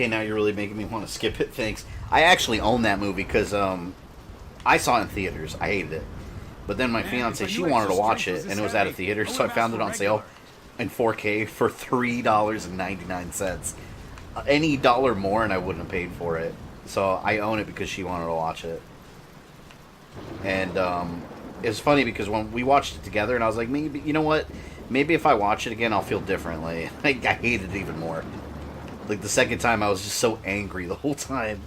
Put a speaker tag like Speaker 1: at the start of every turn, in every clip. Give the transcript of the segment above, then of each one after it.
Speaker 1: Okay, now you're really making me want to skip it. Thanks. I actually own that movie because I saw it in theaters. I hated it. But then my fiance, she wanted to watch it, and it was at a theater, so I found it on sale in 4K for $3.99. Any dollar more, and I wouldn't have paid for it. So I own it because she wanted to watch it. And it was funny because when we watched it together, and I was like, maybe, you know what? Maybe if I watch it again, I'll feel differently. I hated it even more. Like, the second time, I was just so angry the whole time.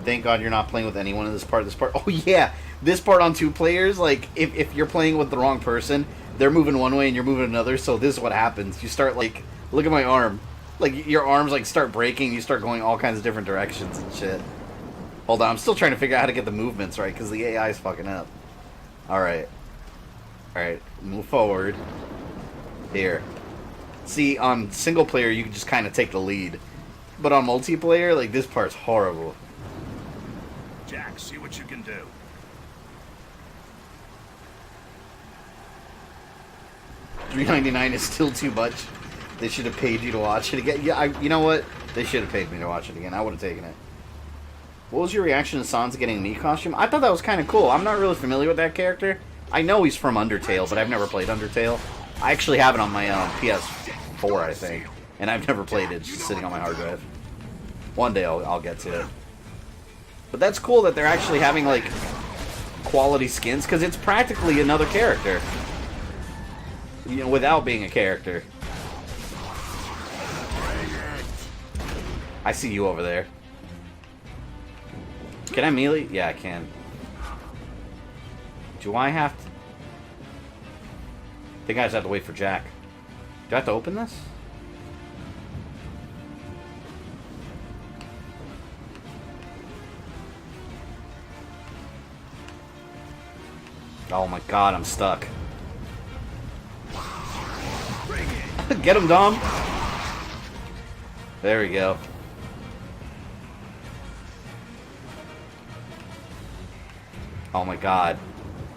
Speaker 1: Thank God you're not playing with anyone in this part. Oh, yeah. This part on 2 players, like, if you're playing with the wrong person, they're moving one way and you're moving another, so this is what happens. You start, like, look at my arm. Like, your arms, like, start breaking. You start going all kinds of different directions and shit. Hold on. I'm still trying to figure out how to get the movements right, because the AI is fucking up. Alright. Alright. Move forward. Here. See, on single player, you can just kind of take the lead. But on multiplayer, like, this part's horrible.
Speaker 2: Jack, see what you can do.
Speaker 1: $3.99 is still too much. They should have paid you to watch it again. Yeah, you know what? They should have paid me to watch it again. I would have taken it. What was your reaction to Sans getting a Mii costume? I thought that was kind of cool. I'm not really familiar with that character. I know he's from Undertale, but I've never played Undertale. I actually have it on my PS4, I think. And I've never played it. It's just sitting on my hard drive. One day I'll get to it. But that's cool that they're actually having, like, quality skins, because it's practically another character. You know, without being a character. I see you over there. Can I melee? Yeah, I can. Do I have to? I think I just have to wait for Jack. Do I have to open this? Oh my god, I'm stuck. Get him, Dom! There we go. Oh my god.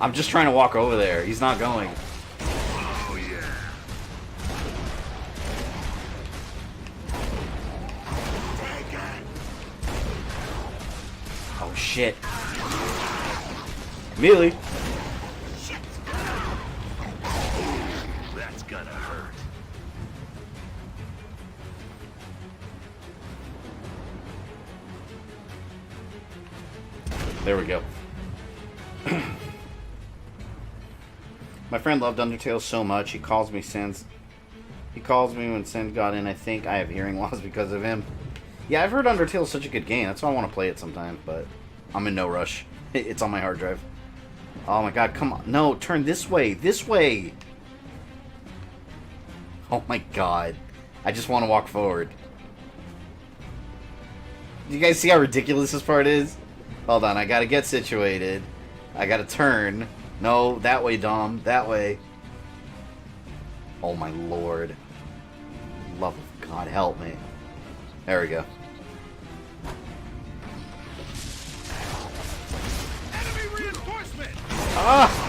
Speaker 1: I'm just trying to walk over there. He's not going.
Speaker 2: Oh, yeah.
Speaker 1: Oh shit. Melee.
Speaker 2: That's gonna hurt.
Speaker 1: There we go. My friend loved Undertale so much, he calls me Sins. He calls me when Sin got in. I think I have hearing loss because of him. Yeah, I've heard Undertale is such a good game. That's why I want to play it sometime, but I'm in no rush. It's on my hard drive. Oh my god, come on. No, turn this way. This way. Oh my god. I just want to walk forward. Do you guys see how ridiculous this part is? Hold on, I gotta get situated. I gotta turn. No, that way, Dom. That way. Oh my lord. Love of God, help me. There we go.
Speaker 2: Enemy reinforcement!
Speaker 1: Ah!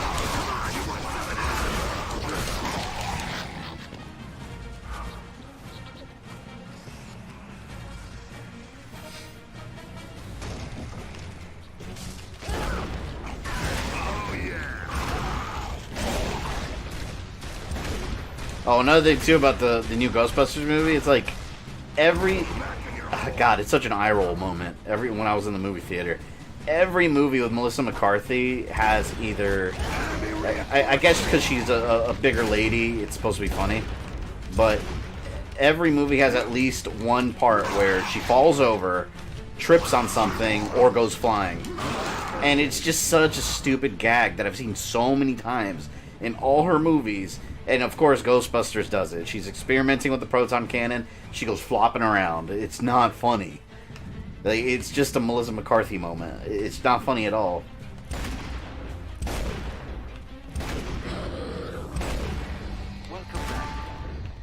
Speaker 1: Oh, another thing too about the new Ghostbusters movie, it's like every God, it's such an eye roll moment. When I was in the movie theater, every movie with Melissa McCarthy has either I guess because she's a bigger lady, it's supposed to be funny, but every movie has at least one part where she falls over, trips on something, or goes flying, and it's just such a stupid gag that I've seen so many times in all her movies. And of course Ghostbusters does it. She's experimenting with the proton cannon. She goes flopping around. It's not funny. Like, it's just a Melissa McCarthy moment. It's not funny at all.
Speaker 3: Welcome back.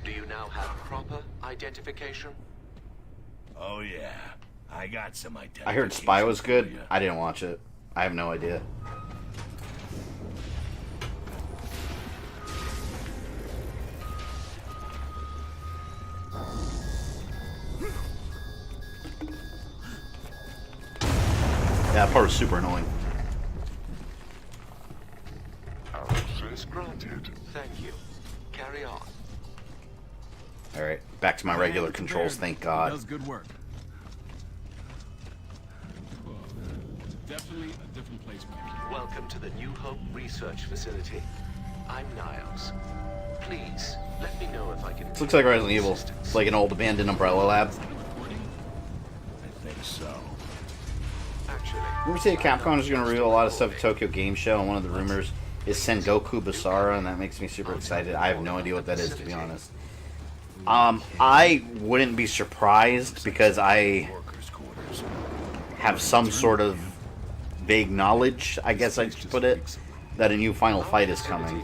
Speaker 3: Do you now have proper identification?
Speaker 2: Oh yeah, I got some identification.
Speaker 1: I heard Spy was good. I didn't watch it. I have no idea. that part was super annoying.
Speaker 3: Access granted. Thank you. Carry on.
Speaker 1: Alright, back to my regular controls, thank God.
Speaker 4: Does good work. Well, definitely a different place, Mekel.
Speaker 3: Welcome to the New Hope Research Facility. I'm Niles. Please, let me know if I can...
Speaker 1: This looks like Resident Evil. It's like an old abandoned Umbrella lab.
Speaker 2: I think so.
Speaker 3: Actually...
Speaker 1: Rumors say Capcom is going to reveal a lot of stuff at Tokyo Game Show, and one of the rumors is Sengoku Basara, and that makes me super excited. I have no idea what that is, to be honest. I wouldn't be surprised, because I have some sort of vague knowledge, I guess I should put it, that a new Final Fight is coming.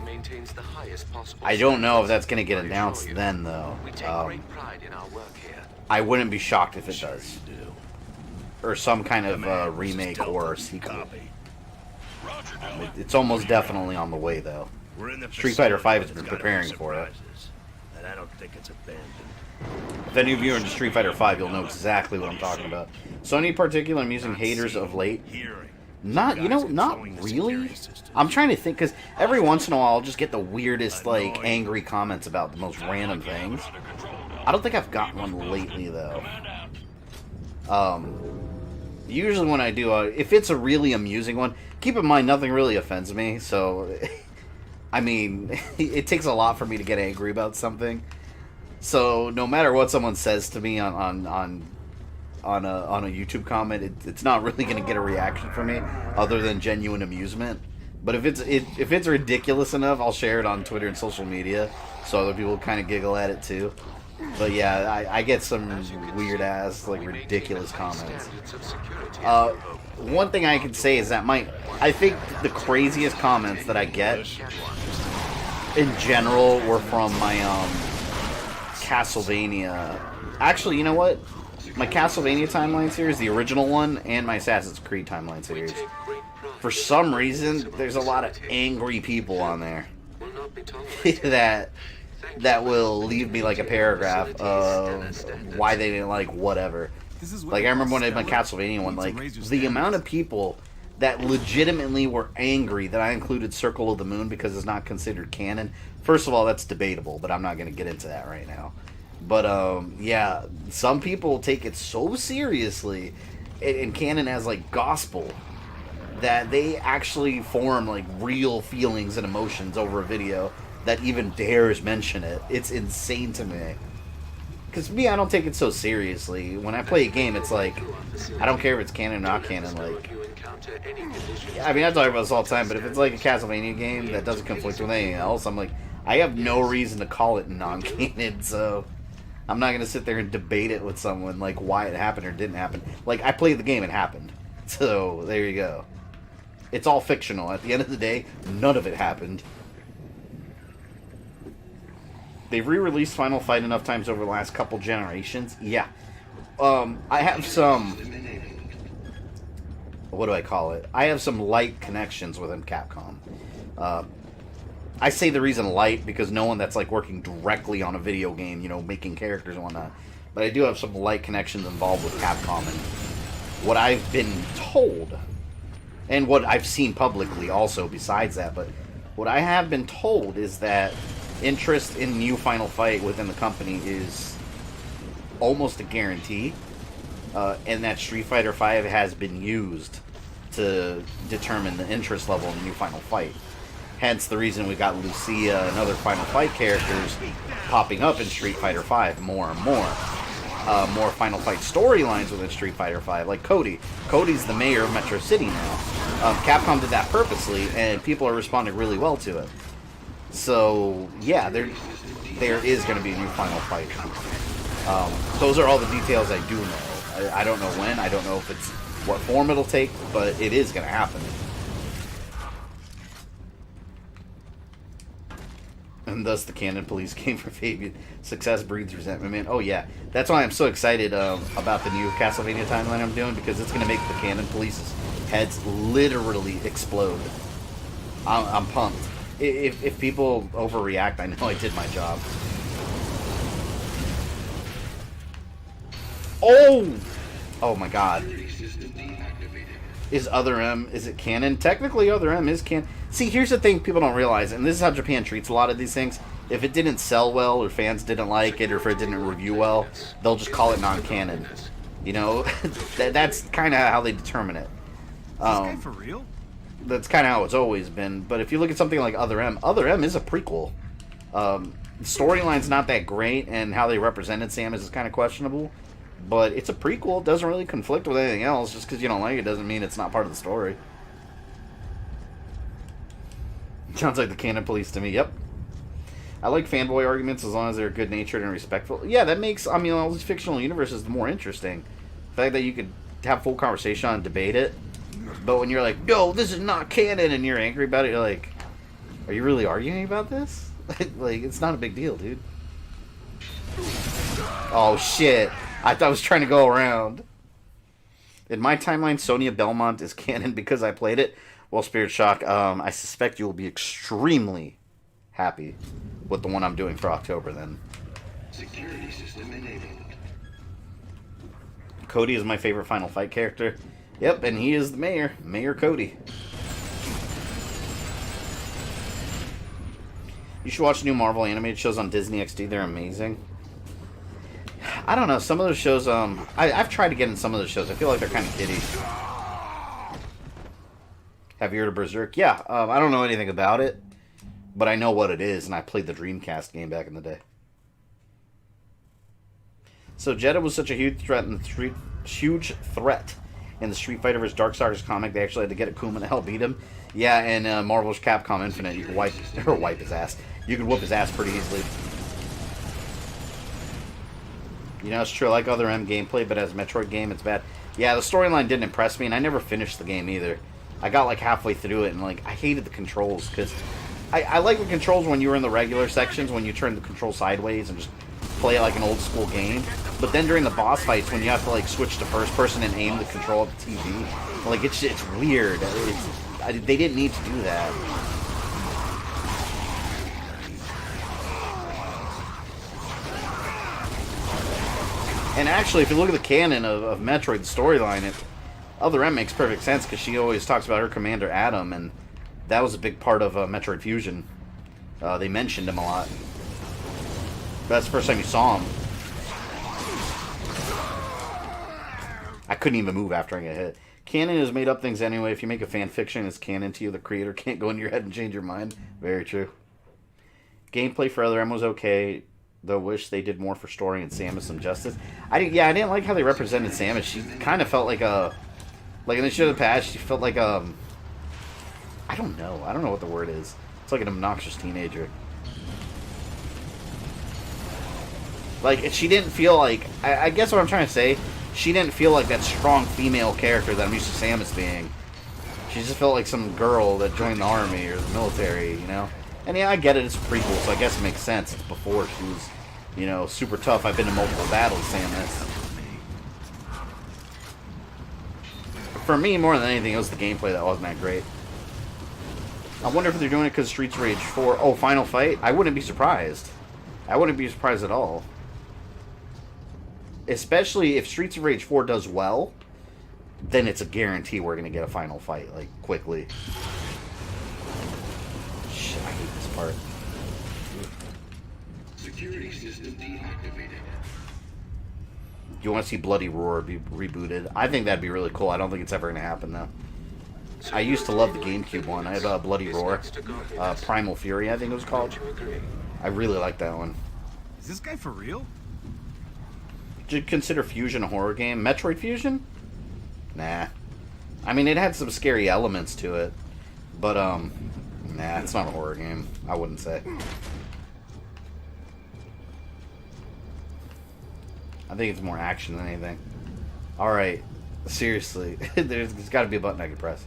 Speaker 1: I don't know if that's going to get announced then, though. I wouldn't be shocked if it does. Or some kind of remake or sequel. It's almost definitely on the way, though. Street Fighter V has been preparing for it.
Speaker 2: And I don't think it's abandoned.
Speaker 1: If any of you are into Street Fighter V, you'll know exactly what I'm talking about. Sony in particular, I'm using haters of late. Not really. I'm trying to think, because every once in a while I'll just get the weirdest, like, angry comments about the most random things. I don't think I've gotten one lately, though. Usually when I do, if it's a really amusing one, keep in mind nothing really offends me, so... I mean, it takes a lot for me to get angry about something. So no matter what someone says to me on a YouTube comment, it's not really going to get a reaction from me other than genuine amusement. But if it's ridiculous enough, I'll share it on Twitter and social media so other people kind of giggle at it too. But yeah, I get some weird ass, like, ridiculous comments. One thing I can say is that I think the craziest comments that I get in general were from my Castlevania. Actually, you know what? My Castlevania timeline series, the original one, and my Assassin's Creed timeline series. For some reason, there's a lot of angry people on there that will leave me like a paragraph of why they didn't like whatever. Like, I remember when I did my Castlevania one, like, the amount of people that legitimately were angry that I included Circle of the Moon because it's not considered canon. First of all, that's debatable, but I'm not going to get into that right now. But, yeah, some people take it so seriously in canon as, like, gospel that they actually form, like, real feelings and emotions over a video that even dares mention it. It's insane to me. Because me, I don't take it so seriously. When I play a game, it's like, I don't care if it's canon or not canon. Like, I mean, I talk about this all the time, but if it's like a Castlevania game that doesn't conflict with anything else, I'm like, I have no reason to call it non-canon, so I'm not going to sit there and debate it with someone, like, why it happened or didn't happen. Like, I played the game, it happened. So, there you go. It's all fictional. At the end of the day, none of it happened. They've re-released Final Fight enough times over the last couple generations. Yeah. I have some... What do I call it? I have some light connections within Capcom. I say the reason light because no one that's like working directly on a video game, you know, making characters and whatnot. But I do have some light connections involved with Capcom, and what I've been told, and what I've seen publicly also besides that, but what I have been told is that interest in new Final Fight within the company is almost a guarantee, and that Street Fighter V has been used to determine the interest level in the new Final Fight. Hence the reason we got Lucia and other Final Fight characters popping up in Street Fighter V more and more. More Final Fight storylines within Street Fighter V, like Cody. Cody's the mayor of Metro City now. Capcom did that purposely, and people are responding really well to it. So, yeah, there is going to be a new Final Fight. Those are all the details I do know. I don't know when, I don't know if it's what form it'll take, but it is going to happen. And thus the Canon Police came for Fabian. Success breeds resentment, man. Oh yeah, that's why I'm so excited about the new Castlevania timeline I'm doing, because it's going to make the Canon Police's heads literally explode. I'm pumped. If people overreact, I know I did my job. Oh! Oh my god. Is Other M, is it canon? Technically, Other M is canon. See, here's the thing people don't realize, and this is how Japan treats a lot of these things. If it didn't sell well, or fans didn't like it, or if it didn't review well, they'll just call it non-canon. You know, that's kind of how they determine it.
Speaker 2: Is this guy for real?
Speaker 1: That's kind of how it's always been. But if you look at something like Other M is a prequel. The storyline's not that great, and how they represented Samus is kind of questionable. But it's a prequel. It doesn't really conflict with anything else. Just because you don't like it doesn't mean it's not part of the story. Sounds like the canon police to me. Yep. I like fanboy arguments as long as they're good-natured and respectful. Yeah, that makes, I mean, all these fictional universes more interesting. The fact that you could have full conversation on and debate it. But when you're like, no, this is not canon, and you're angry about it, you're like, are you really arguing about this? Like, it's not a big deal, dude. Oh, shit. I thought I was trying to go around. In my timeline, Sonia Belmont is canon because I played it. Well, Spirit Shock, I suspect you will be extremely happy with the one I'm doing for October, then.
Speaker 5: Security system enabled.
Speaker 1: Cody is my favorite Final Fight character. Yep, and he is the mayor. Mayor Cody. You should watch new Marvel animated shows on Disney XD. They're amazing. I don't know. Some of those shows, I've tried to get in some of those shows. I feel like they're kind of kiddie. Have you heard of Berserk? Yeah. I don't know anything about it, but I know what it is, and I played the Dreamcast game back in the day. So Jeddah was such a huge threat in the Street Fighter vs. Darkstalkers comic. They actually had to get Akuma to help beat him. Yeah, and Marvel's Capcom Infinite, you could wipe his ass. You could whoop his ass pretty easily. You know, it's true. I like Other M gameplay, but as a Metroid game, it's bad. Yeah, the storyline didn't impress me, and I never finished the game either. I got like halfway through it, and like I hated the controls because I like the controls when you were in the regular sections, when you turn the control sideways and just play it like an old school game. But then during the boss fights, when you have to like switch to first person and aim the control at the TV, like it's weird. They didn't need to do that. And actually, if you look at the canon of Metroid, the storyline, Other M makes perfect sense because she always talks about her commander Adam, and that was a big part of Metroid Fusion. They mentioned him a lot. That's the first time you saw him. I couldn't even move after I got hit. Canon is made up things anyway. If you make a fan fiction, it's canon to you. The creator can't go in your head and change your mind. Very true. Gameplay for Other M was okay. Though wish they did more for story and Samus some justice. I didn't like how they represented Samus. She kind of felt like in the show of the past, she felt like I don't know what the word is. It's like an obnoxious teenager. Like she didn't feel like I guess what I'm trying to say. She didn't feel like that strong female character that I'm used to Samus being. She just felt like some girl that joined the army or the military, you know. And yeah, I get it. It's a prequel, so I guess it makes sense. It's before she was, you know, super tough. I've been in multiple battles, Samus. For me, more than anything, it was the gameplay that wasn't that great. I wonder if they're doing it because Streets of Rage 4... Oh, Final Fight? I wouldn't be surprised. I wouldn't be surprised at all. Especially if Streets of Rage 4 does well, then it's a guarantee we're going to get a Final Fight, like, quickly. Shit, I hate this part.
Speaker 5: Security system deactivated.
Speaker 1: You want to see Bloody Roar be rebooted? I think that'd be really cool. I don't think it's ever going to happen, though. I used to love the GameCube one. I had Bloody Roar. Primal Fury, I think it was called. I really like that one.
Speaker 2: Is this guy for real?
Speaker 1: Do you consider Fusion a horror game? Metroid Fusion? Nah. I mean, it had some scary elements to it. But, nah, it's not a horror game. I wouldn't say. I think it's more action than anything. Alright. Seriously. There's got to be a button I can press.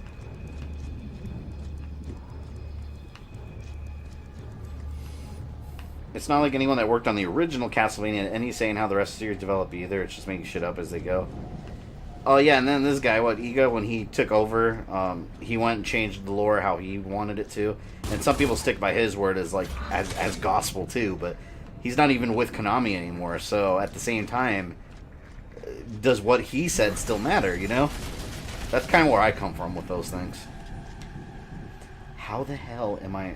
Speaker 1: It's not like anyone that worked on the original Castlevania had any say in how the rest of the series develop either. It's just making shit up as they go. Oh yeah, and then this guy, Ego, when he took over, he went and changed the lore how he wanted it to. And some people stick by his word as like as gospel too, but he's not even with Konami anymore. So at the same time, does what he said still matter, you know? That's kind of where I come from with those things. How the hell am I...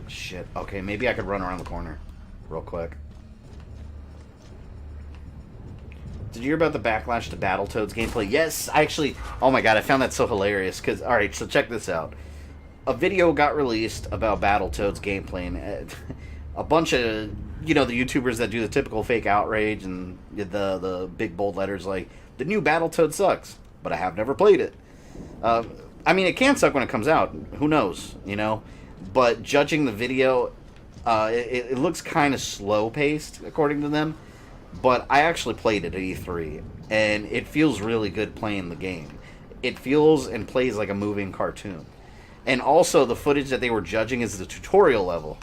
Speaker 1: Shit. Okay, maybe I could run around the corner real quick. Did you hear about the backlash to Battletoads gameplay? Yes, I actually... Oh my god, I found that so hilarious. Because, alright, so check this out. A video got released about Battletoads gameplay, and a bunch of, you know, the YouTubers that do the typical fake outrage and the big bold letters like, the new Battletoad sucks, but I have never played it. I mean, it can suck when it comes out. Who knows, you know? But judging the video, it looks kind of slow-paced, according to them. But I actually played it at E3, and it feels really good playing the game. It feels and plays like a moving cartoon. And also, the footage that they were judging is the tutorial level.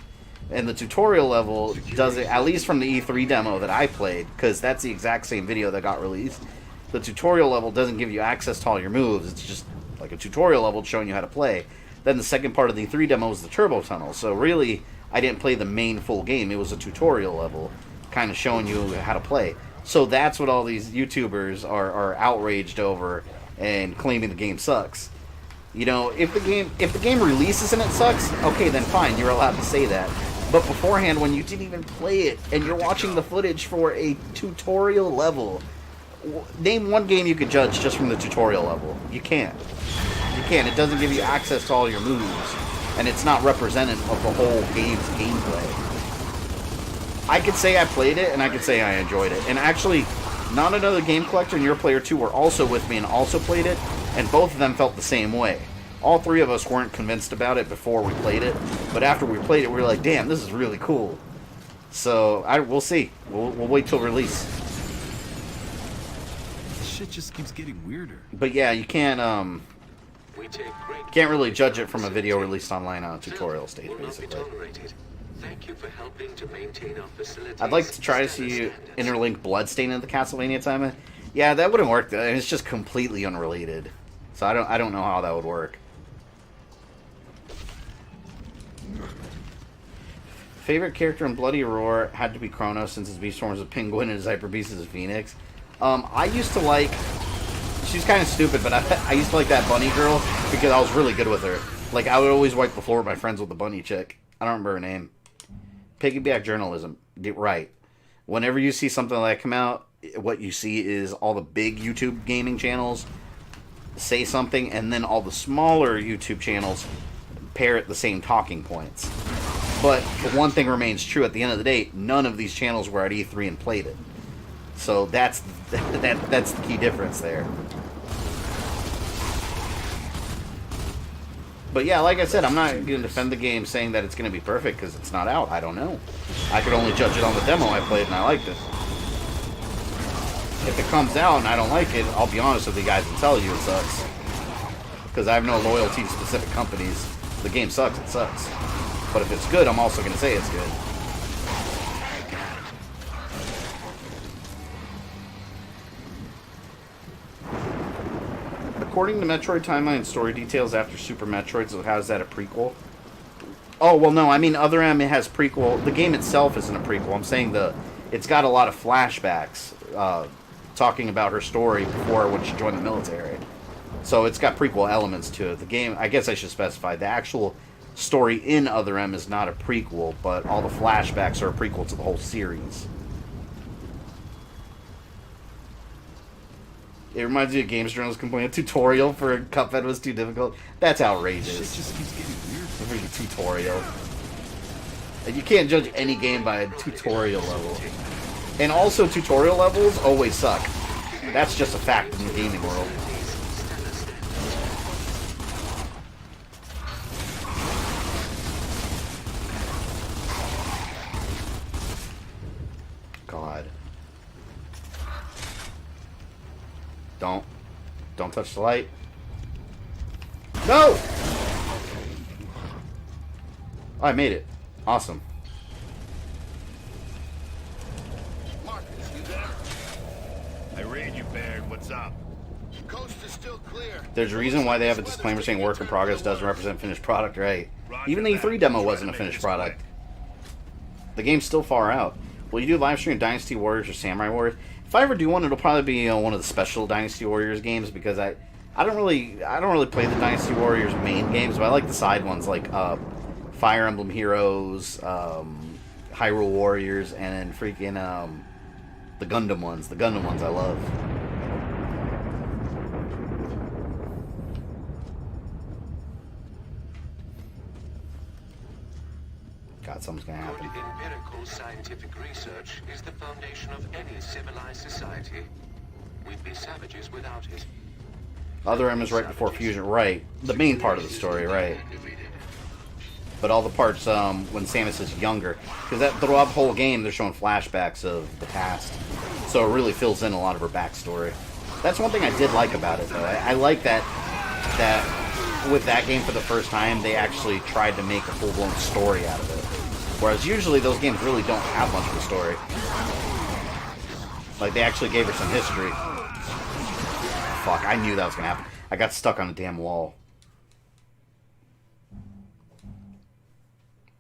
Speaker 1: And the tutorial level does it, at least from the E3 demo that I played, because that's the exact same video that got released. The tutorial level doesn't give you access to all your moves. It's just like a tutorial level showing you how to play. Then the second part of the E3 demo was the turbo tunnel. So really, I didn't play the main full game. It was a tutorial level, kind of showing you how to play. So that's what all these YouTubers are outraged over and claiming the game sucks. You know, if the game releases and it sucks, okay, then fine, you're allowed to say that. But beforehand, when you didn't even play it, and you're watching the footage for a tutorial level, name one game you could judge just from the tutorial level. You can't. You can't. It doesn't give you access to all your moves, and it's not representative of the whole game's gameplay. I could say I played it, and I could say I enjoyed it. And actually, NotAnotherGameCollector and Your Player 2 were also with me and also played it, and both of them felt the same way. All three of us weren't convinced about it before we played it, but after we played it, we were like, damn, this is really cool. So, we'll see. We'll wait till release.
Speaker 4: This shit just keeps getting weirder.
Speaker 1: But yeah, you can't really judge it from a video released online on a tutorial stage, basically.
Speaker 3: Thank you for helping to maintain our facilities.
Speaker 1: I'd like to try to see you interlink Bloodstain into the Castlevania time. Yeah, that wouldn't work. It's just completely unrelated. So I don't know how that would work. Favorite character in Bloody Roar had to be Kronos, since his beast form is a penguin and his hyper beast is a phoenix. I used to like... She's kind of stupid, but I used to like that bunny girl because I was really good with her. Like, I would always wipe the floor with my friends with the bunny chick. I don't remember her name. Piggyback journalism. Right. Whenever you see something like that come out, what you see is all the big YouTube gaming channels say something, and then all the smaller YouTube channels parrot the same talking points. But one thing remains true at the end of the day, none of these channels were at E3 and played it. So that's the key difference there. But yeah, like I said, I'm not going to defend the game saying that it's going to be perfect because it's not out. I don't know. I could only judge it on the demo I played and I liked it. If it comes out and I don't like it, I'll be honest with you guys and tell you it sucks. Because I have no loyalty to specific companies. If the game sucks, it sucks. But if it's good, I'm also going to say it's good. According to Metroid Timeline story details after Super Metroid, so how is that a prequel? Oh, well, no, I mean, Other M, it has prequel. The game itself isn't a prequel. I'm saying it's got a lot of flashbacks talking about her story before when she joined the military. So it's got prequel elements to it. The game, I guess I should specify, the actual story in Other M is not a prequel, but all the flashbacks are a prequel to the whole series. It reminds me of games journalists complaining a tutorial for Cuphead was too difficult. That's outrageous.
Speaker 4: Shit just keeps getting weird.
Speaker 1: Every tutorial. And you can't judge any game by a tutorial level. And also, tutorial levels always suck. That's just a fact in the gaming world. God. Don't touch the light. No! Oh, I made it. Awesome.
Speaker 2: Marcus, you there? I read you, Baird. What's up?
Speaker 5: Coast is still clear.
Speaker 1: There's a reason why they have a disclaimer saying work in progress doesn't represent finished product, right? Even the E3 demo wasn't a finished product. The game's still far out. Will you do live stream Dynasty Warriors or Samurai Warriors? If I ever do one, it'll probably be one of the special Dynasty Warriors games because I don't really play the Dynasty Warriors main games, but I like the side ones like Fire Emblem Heroes, Hyrule Warriors, and then freaking the Gundam ones. The Gundam ones I love. God, something's gonna happen.
Speaker 3: Good empirical scientific research is the foundation of any civilized society. We'd be savages without it.
Speaker 1: Other M is right before fusion, right? The main part of the story, right? But all the parts when Samus is younger, because that throughout the whole game they're showing flashbacks of the past, so it really fills in a lot of her backstory. That's one thing I did like about it, though. I like that with that game for the first time they actually tried to make a full-blown story out of it, whereas usually those games really don't have much of a story. Like they actually gave her some history. Fuck, I knew that was gonna happen. I got stuck on a damn wall.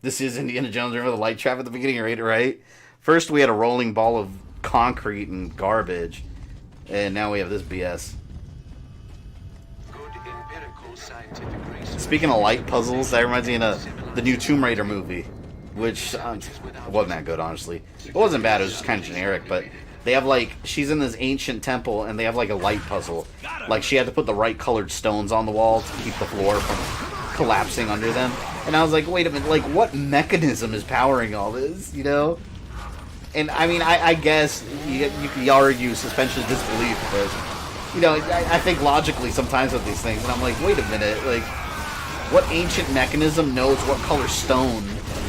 Speaker 1: This is Indiana Jones. Remember the light trap at the beginning, right? First we had a rolling ball of concrete and garbage, and now we have this BS.
Speaker 3: Good empirical scientific research.
Speaker 1: Speaking of light puzzles, that reminds me of the new Tomb Raider movie, which wasn't that good, honestly. It wasn't bad, it was just kind of generic, but they have, like, she's in this ancient temple, and they have, like, a light puzzle. Like, she had to put the right colored stones on the wall to keep the floor from collapsing under them. And I was like, wait a minute, like, what mechanism is powering all this, you know? And, I mean, I guess you could argue suspension of disbelief, but, you know, I think logically sometimes with these things, and I'm like, wait a minute, like, what ancient mechanism knows what color stone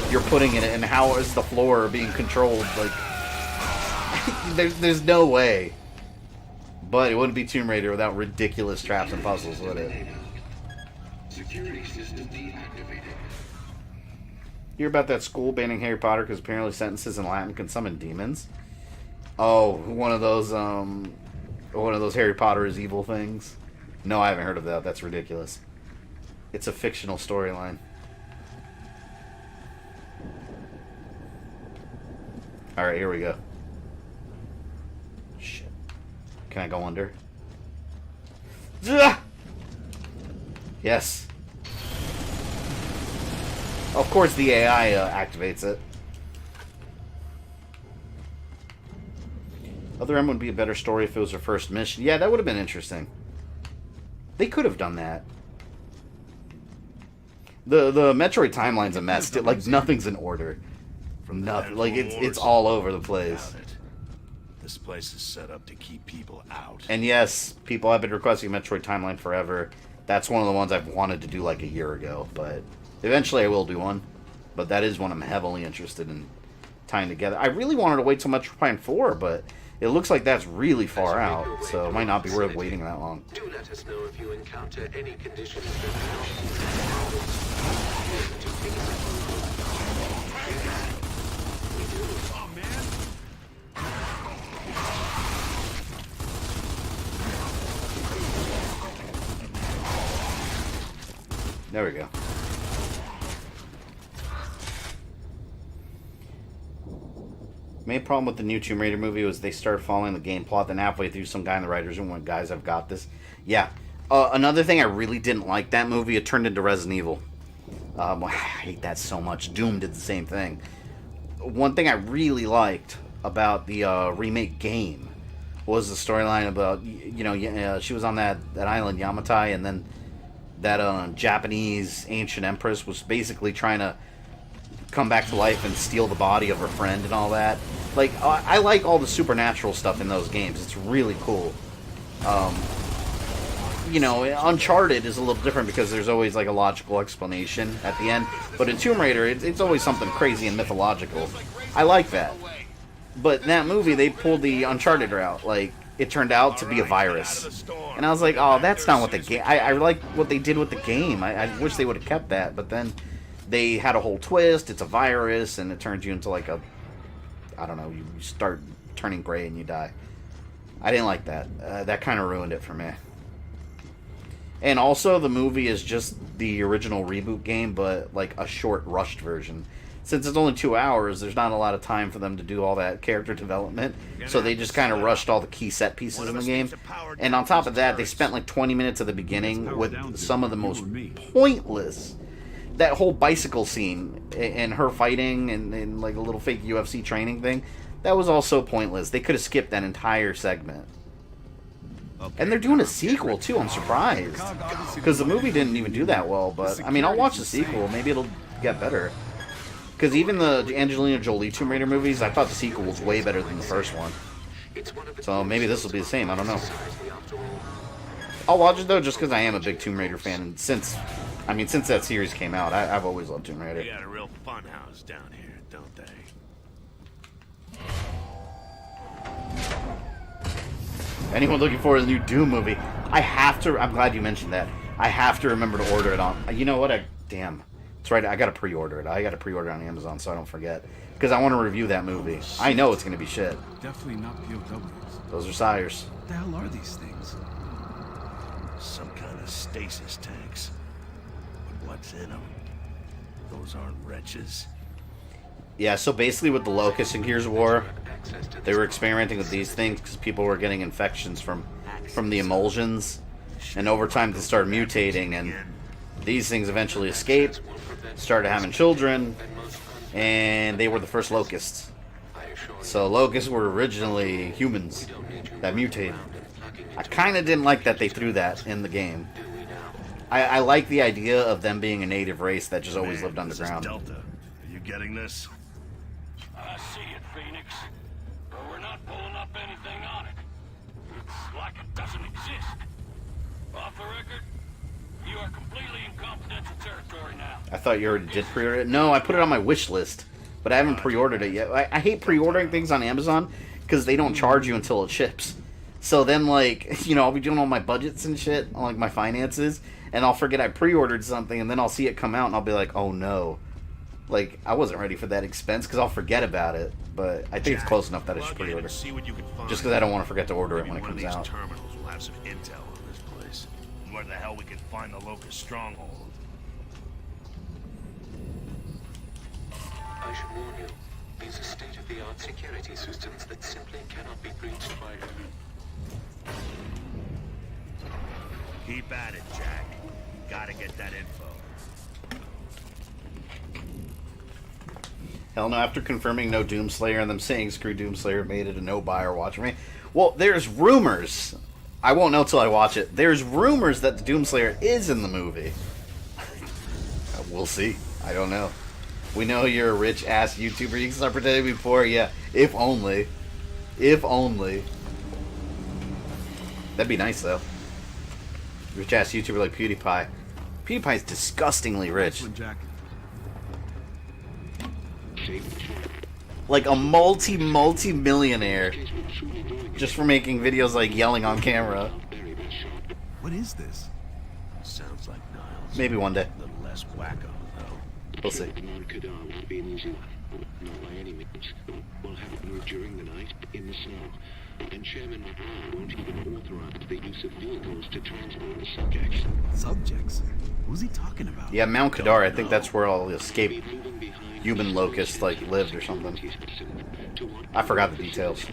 Speaker 1: you're putting in it, and how is the floor being controlled, like... There's no way. But it wouldn't be Tomb Raider without ridiculous traps and puzzles, would it?
Speaker 6: Security system deactivated.
Speaker 1: Hear about that school banning Harry Potter because apparently sentences in Latin can summon demons? Oh, one of those Harry Potter is evil things? No, I haven't heard of that. That's ridiculous. It's a fictional storyline. Alright, here we go. Shit. Can I go under? Yes. Of course the AI activates it. Other M would be a better story if it was her first mission. Yeah, that would have been interesting. They could have done that. The Metroid timeline's a mess. Like, nothing's in order. From nothing. Like, it's all over the place.
Speaker 2: This place is set up to keep people out.
Speaker 1: And yes, people have been requesting Metroid Timeline forever. That's one of the ones I've wanted to do like a year ago, but eventually I will do one. But that is one I'm heavily interested in tying together. I really wanted to wait till Metroid Prime 4, but it looks like that's really far out, so it might not be worth waiting that long.
Speaker 3: Do let us know if you encounter any conditions that
Speaker 1: There we go. Main problem with the new Tomb Raider movie was they started following the game plot, then halfway through some guy in the writers room went, guys, I've got this. Yeah. Another thing I really didn't like that movie, it turned into Resident Evil. I hate that so much. Doom did the same thing. One thing I really liked about the remake game was the storyline about, you know, she was on that island, Yamatai, and then that Japanese ancient empress was basically trying to come back to life and steal the body of her friend and all that. Like, I like all the supernatural stuff in those games. It's really cool. You know, Uncharted is a little different because there's always, like, a logical explanation at the end. But in Tomb Raider, it's always something crazy and mythological. I like that. But in that movie, they pulled the Uncharted route. Like, it turned out to be a virus. And I was like, oh, that's not what the game... I like what they did with the game. I wish they would have kept that. But then they had a whole twist. It's a virus, and it turns you into, like, a... I don't know, you start turning gray and you die. I didn't like that. That kind of ruined it for me. And also, the movie is just the original reboot game, but, like, a short, rushed version. since it's only 2 hours, there's not a lot of time for them to do all that character development. So they just kind of rushed all the key set pieces in the game. And on top of that, they spent like 20 minutes at the beginning with some of the most pointless. That whole bicycle scene and her fighting and like a little fake UFC training thing, that was all so pointless. They could have skipped that entire segment. And they're doing a sequel too, I'm surprised. Because the movie didn't even do that well, but I mean, I'll watch the sequel, maybe it'll get better. Because even the Angelina Jolie Tomb Raider movies, I thought the sequel was way better than the first one. So maybe this will be the same, I don't know. I'll watch it though, just because I am a big Tomb Raider fan, and since that series came out, I've always loved Tomb Raider.
Speaker 2: They got a real fun house down here, don't they?
Speaker 1: Anyone looking for a new Doom movie? I'm glad you mentioned that. I have to remember to order it on. You know what? Damn. That's right. I gotta pre-order it. I gotta pre-order it on Amazon so I don't forget. Because I want to review that movie. I know it's gonna be shit.
Speaker 4: Definitely not POWs.
Speaker 1: Those are sires.
Speaker 4: What the hell are these things?
Speaker 2: Some kind of stasis tanks. But what's in them? Those aren't wretches.
Speaker 1: Yeah, so basically with the Locusts in Gears of War, they were experimenting with these things because people were getting infections from the emulsions. And over time they started mutating, and these things eventually escaped, started having children, and they were the first Locusts. So Locusts were originally humans that mutated. I kind of didn't like that they threw that in the game. I like the idea of them being a native race that just always lived underground.
Speaker 2: This is Delta. Are you getting this?
Speaker 7: I see it, Phoenix. But we're not pulling up anything on it. It's like it doesn't exist. Off the record, you are completely in confidential territory now.
Speaker 1: I thought you already did pre-order it. No, I put it on my wish list, but I haven't pre-ordered it yet. I hate pre-ordering things on Amazon because they don't charge you until it ships. So then, like, you know, I'll be doing all my budgets and shit on, like, my finances, and I'll forget I pre-ordered something, and then I'll see it come out, and I'll be like, oh no. Like, I wasn't ready for that expense because I'll forget about it, but I think it's close enough that I should pre-order. Just because I don't want to forget to order it when it comes out.
Speaker 2: Terminals will have some intel on this place. Where the hell we can find the Locust stronghold?
Speaker 3: I should warn you, these are state-of-the-art security systems that simply cannot be breached by...
Speaker 2: Keep at it, Jack. Gotta get that info.
Speaker 1: Hell no, after confirming no Doomslayer and them saying screw Doomslayer made it a no buy or watch for me. Well, there's rumors. I won't know till I watch it. There's rumors that the Doomslayer is in the movie. We'll see. I don't know. We know you're a rich-ass YouTuber. You can start pretending before. Yeah, if only. If only. That'd be nice, though. Rich-ass YouTuber like PewDiePie. PewDiePie's disgustingly rich. Like a multi-millionaire. Just for making videos like yelling on camera.
Speaker 4: What is this?
Speaker 2: Sounds like Niles.
Speaker 1: Maybe one day.
Speaker 2: A little less wacko, though.
Speaker 1: We'll see.
Speaker 6: Won't be an easy one. Not by any means. We'll have it moved during the night in the snow. And Chairman won't even authorize the use of vehicles to transport the subjects.
Speaker 4: Subjects? Who's he talking about?
Speaker 1: Yeah, Mount Kadar. I think that's where all the escaped human locusts like lived or something. I forgot the details.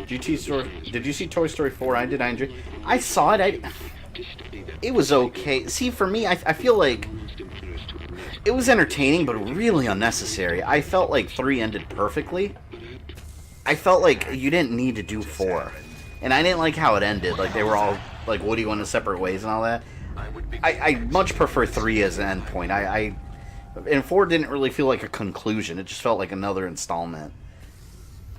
Speaker 1: Did you see Toy Story 4? I did. I saw it. It was okay. See, for me, I feel like it was entertaining, but really unnecessary. I felt like 3 ended perfectly. I felt like you didn't need to do 4. And I didn't like how it ended. Like, they were all, like, Woody went in separate ways and all that. I much prefer 3 as an end point. And 4 didn't really feel like a conclusion. It just felt like another installment.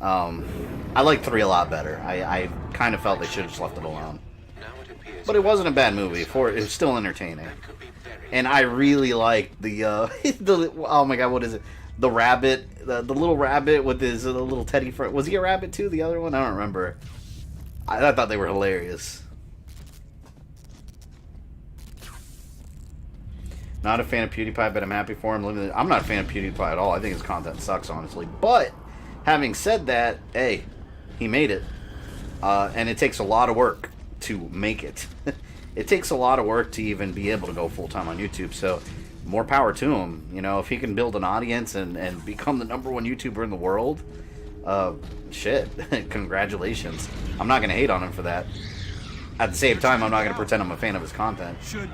Speaker 1: I like 3 a lot better. I kind of felt they should have just left it alone. But it wasn't a bad movie. 4, it was still entertaining. And I really liked the, oh my god, what is it? The rabbit, the little rabbit with his little teddy friend. Was he a rabbit too, the other one? I don't remember. I thought they were hilarious. Not a fan of PewDiePie, but I'm happy for him. I'm not a fan of PewDiePie at all. I think his content sucks, honestly. But, having said that, hey, he made it. And it takes a lot of work to make it. It takes a lot of work to even be able to go full-time on YouTube. So, more power to him. You know, if he can build an audience and become the #1 YouTuber in the world, shit, congratulations. I'm not gonna hate on him for that. At the same time, I'm not gonna pretend I'm a fan of his content.
Speaker 4: Should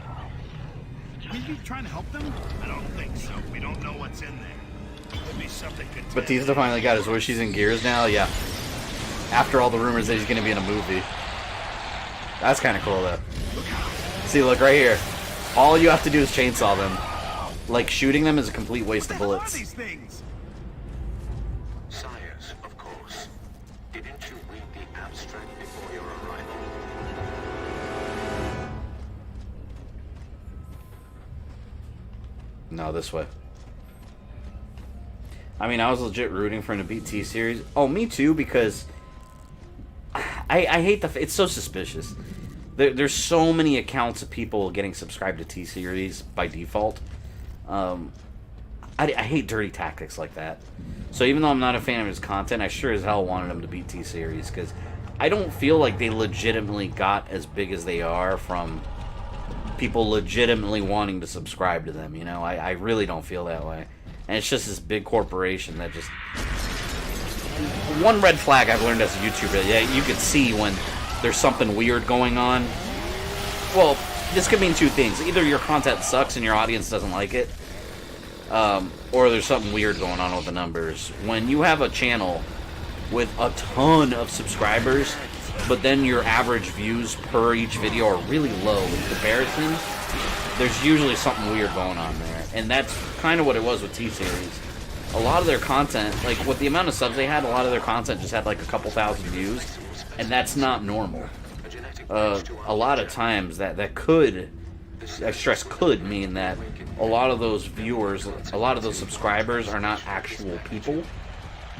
Speaker 4: we be trying to help them?
Speaker 2: I don't think so. We don't know what's in there. Could be something contaminated.
Speaker 1: Batista finally got his wish. He's in Gears now. Yeah. After all the rumors that he's gonna be in a movie. That's kind of cool, though. See, look right here. All you have to do is chainsaw them. Like, shooting them is a complete waste of bullets.
Speaker 4: These things.
Speaker 3: Sires, of course. Didn't you read the abstract before your arrival?
Speaker 1: No, this way. I mean, I was legit rooting for him to beat T-Series. Oh, me too, because I hate it's so suspicious. There's so many accounts of people getting subscribed to T-Series by default. I hate dirty tactics like that. So even though I'm not a fan of his content, I sure as hell wanted him to beat T-Series, because I don't feel like they legitimately got as big as they are from people legitimately wanting to subscribe to them, you know? I really don't feel that way. And it's just this big corporation that just... One red flag I've learned as a YouTuber, yeah, you can see when there's something weird going on. Well, this could mean two things. Either your content sucks and your audience doesn't like it, or there's something weird going on with the numbers. When you have a channel with a ton of subscribers, but then your average views per each video are really low in comparison, there's usually something weird going on there. And that's kind of what it was with T-Series. A lot of their content, like with the amount of subs they had, a lot of their content just had like a couple thousand views, and that's not normal. A lot of times that could, I stress could, mean that a lot of those viewers, a lot of those subscribers are not actual people,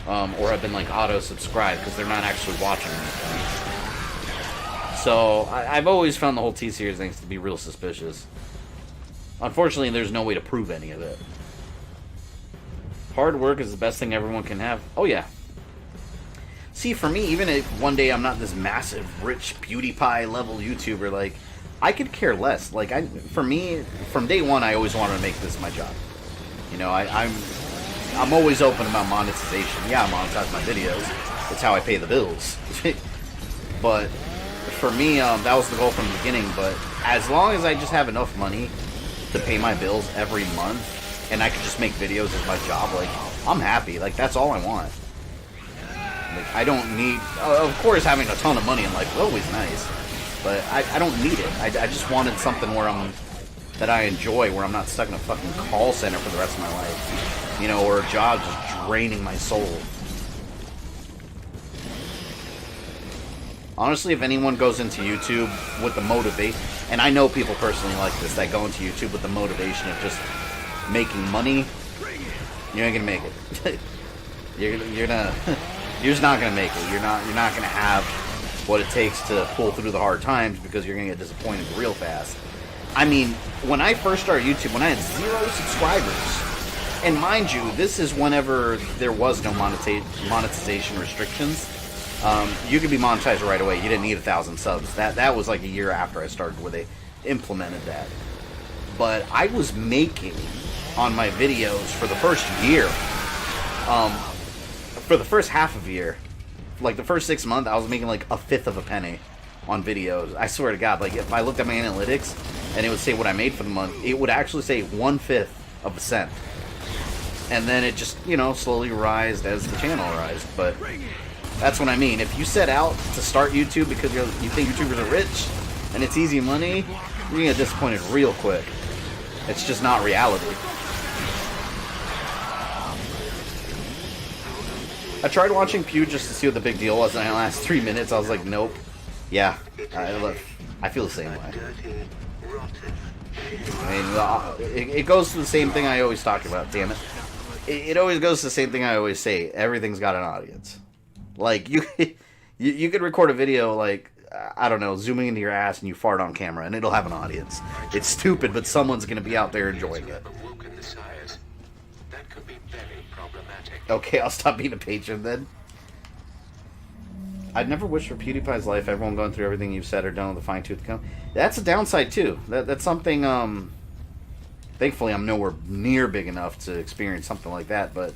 Speaker 1: or have been like auto-subscribed because they're not actually watching anything. So I've always found the whole T-Series thing to be real suspicious. Unfortunately, there's no way to prove any of it. Hard work is the best thing everyone can have. Oh, yeah. See, for me, even if one day I'm not this massive, rich, PewDiePie level YouTuber, like, I could care less. Like, for me, from day one, I always wanted to make this my job. You know, I'm always open about monetization. Yeah, I monetize my videos. It's how I pay the bills. But for me, that was the goal from the beginning. But as long as I just have enough money to pay my bills every month, and I could just make videos as my job, like, I'm happy. Like, that's all I want. Like, I don't need... of course, having a ton of money in life is always nice. But I don't need it. I just wanted something that I enjoy, where I'm not stuck in a fucking call center for the rest of my life. You know, or a job just draining my soul. Honestly, if anyone goes into YouTube with the motivation... And I know people personally like this, that go into YouTube with the motivation of just making money, you ain't gonna make it. you're just not gonna make it. You're not gonna have what it takes to pull through the hard times, because you're gonna get disappointed real fast. I mean, when I first started YouTube, when I had 0 subscribers, and mind you, this is whenever there was no monetization restrictions. You could be monetized right away. You didn't need 1,000 subs. That was like a year after I started, where they implemented that. But I was making on my videos for the first year, for the first half of a year, like the first 6 months, I was making like 1/5 of a penny on videos. I swear to God, like if I looked at my analytics and it would say what I made for the month, it would actually say 1/5 of a cent. And then it just, you know, slowly rised as the channel rised. But that's what I mean. If you set out to start YouTube because you think YouTubers are rich and it's easy money, you're gonna get disappointed real quick. It's just not reality. I tried watching Pew just to see what the big deal was, and in the last 3 minutes, I was like, nope. Yeah, I feel the same way. I mean, it goes to the same thing I always talk about, damn it. It always goes to the same thing I always say. Everything's got an audience. Like, you could record a video, like, I don't know, zooming into your ass and you fart on camera, and it'll have an audience. It's stupid, but someone's going to be out there enjoying it. Okay, I'll stop being a patron then. I'd never wish for PewDiePie's life, everyone going through everything you've said or done with a fine-tooth comb. That's a downside, too. That's something, Thankfully, I'm nowhere near big enough to experience something like that. But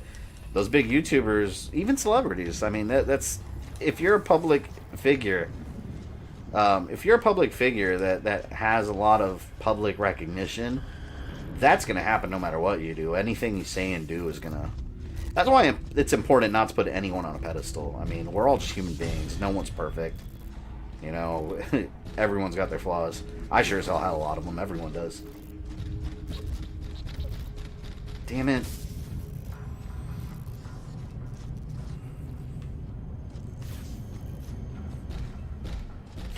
Speaker 1: those big YouTubers, even celebrities, I mean, that's if you're a public figure. If you're a public figure that has a lot of public recognition, that's going to happen no matter what you do. Anything you say and do is going to... That's why it's important not to put anyone on a pedestal. I mean, we're all just human beings. No one's perfect. You know, everyone's got their flaws. I sure as hell had a lot of them. Everyone does. Damn it.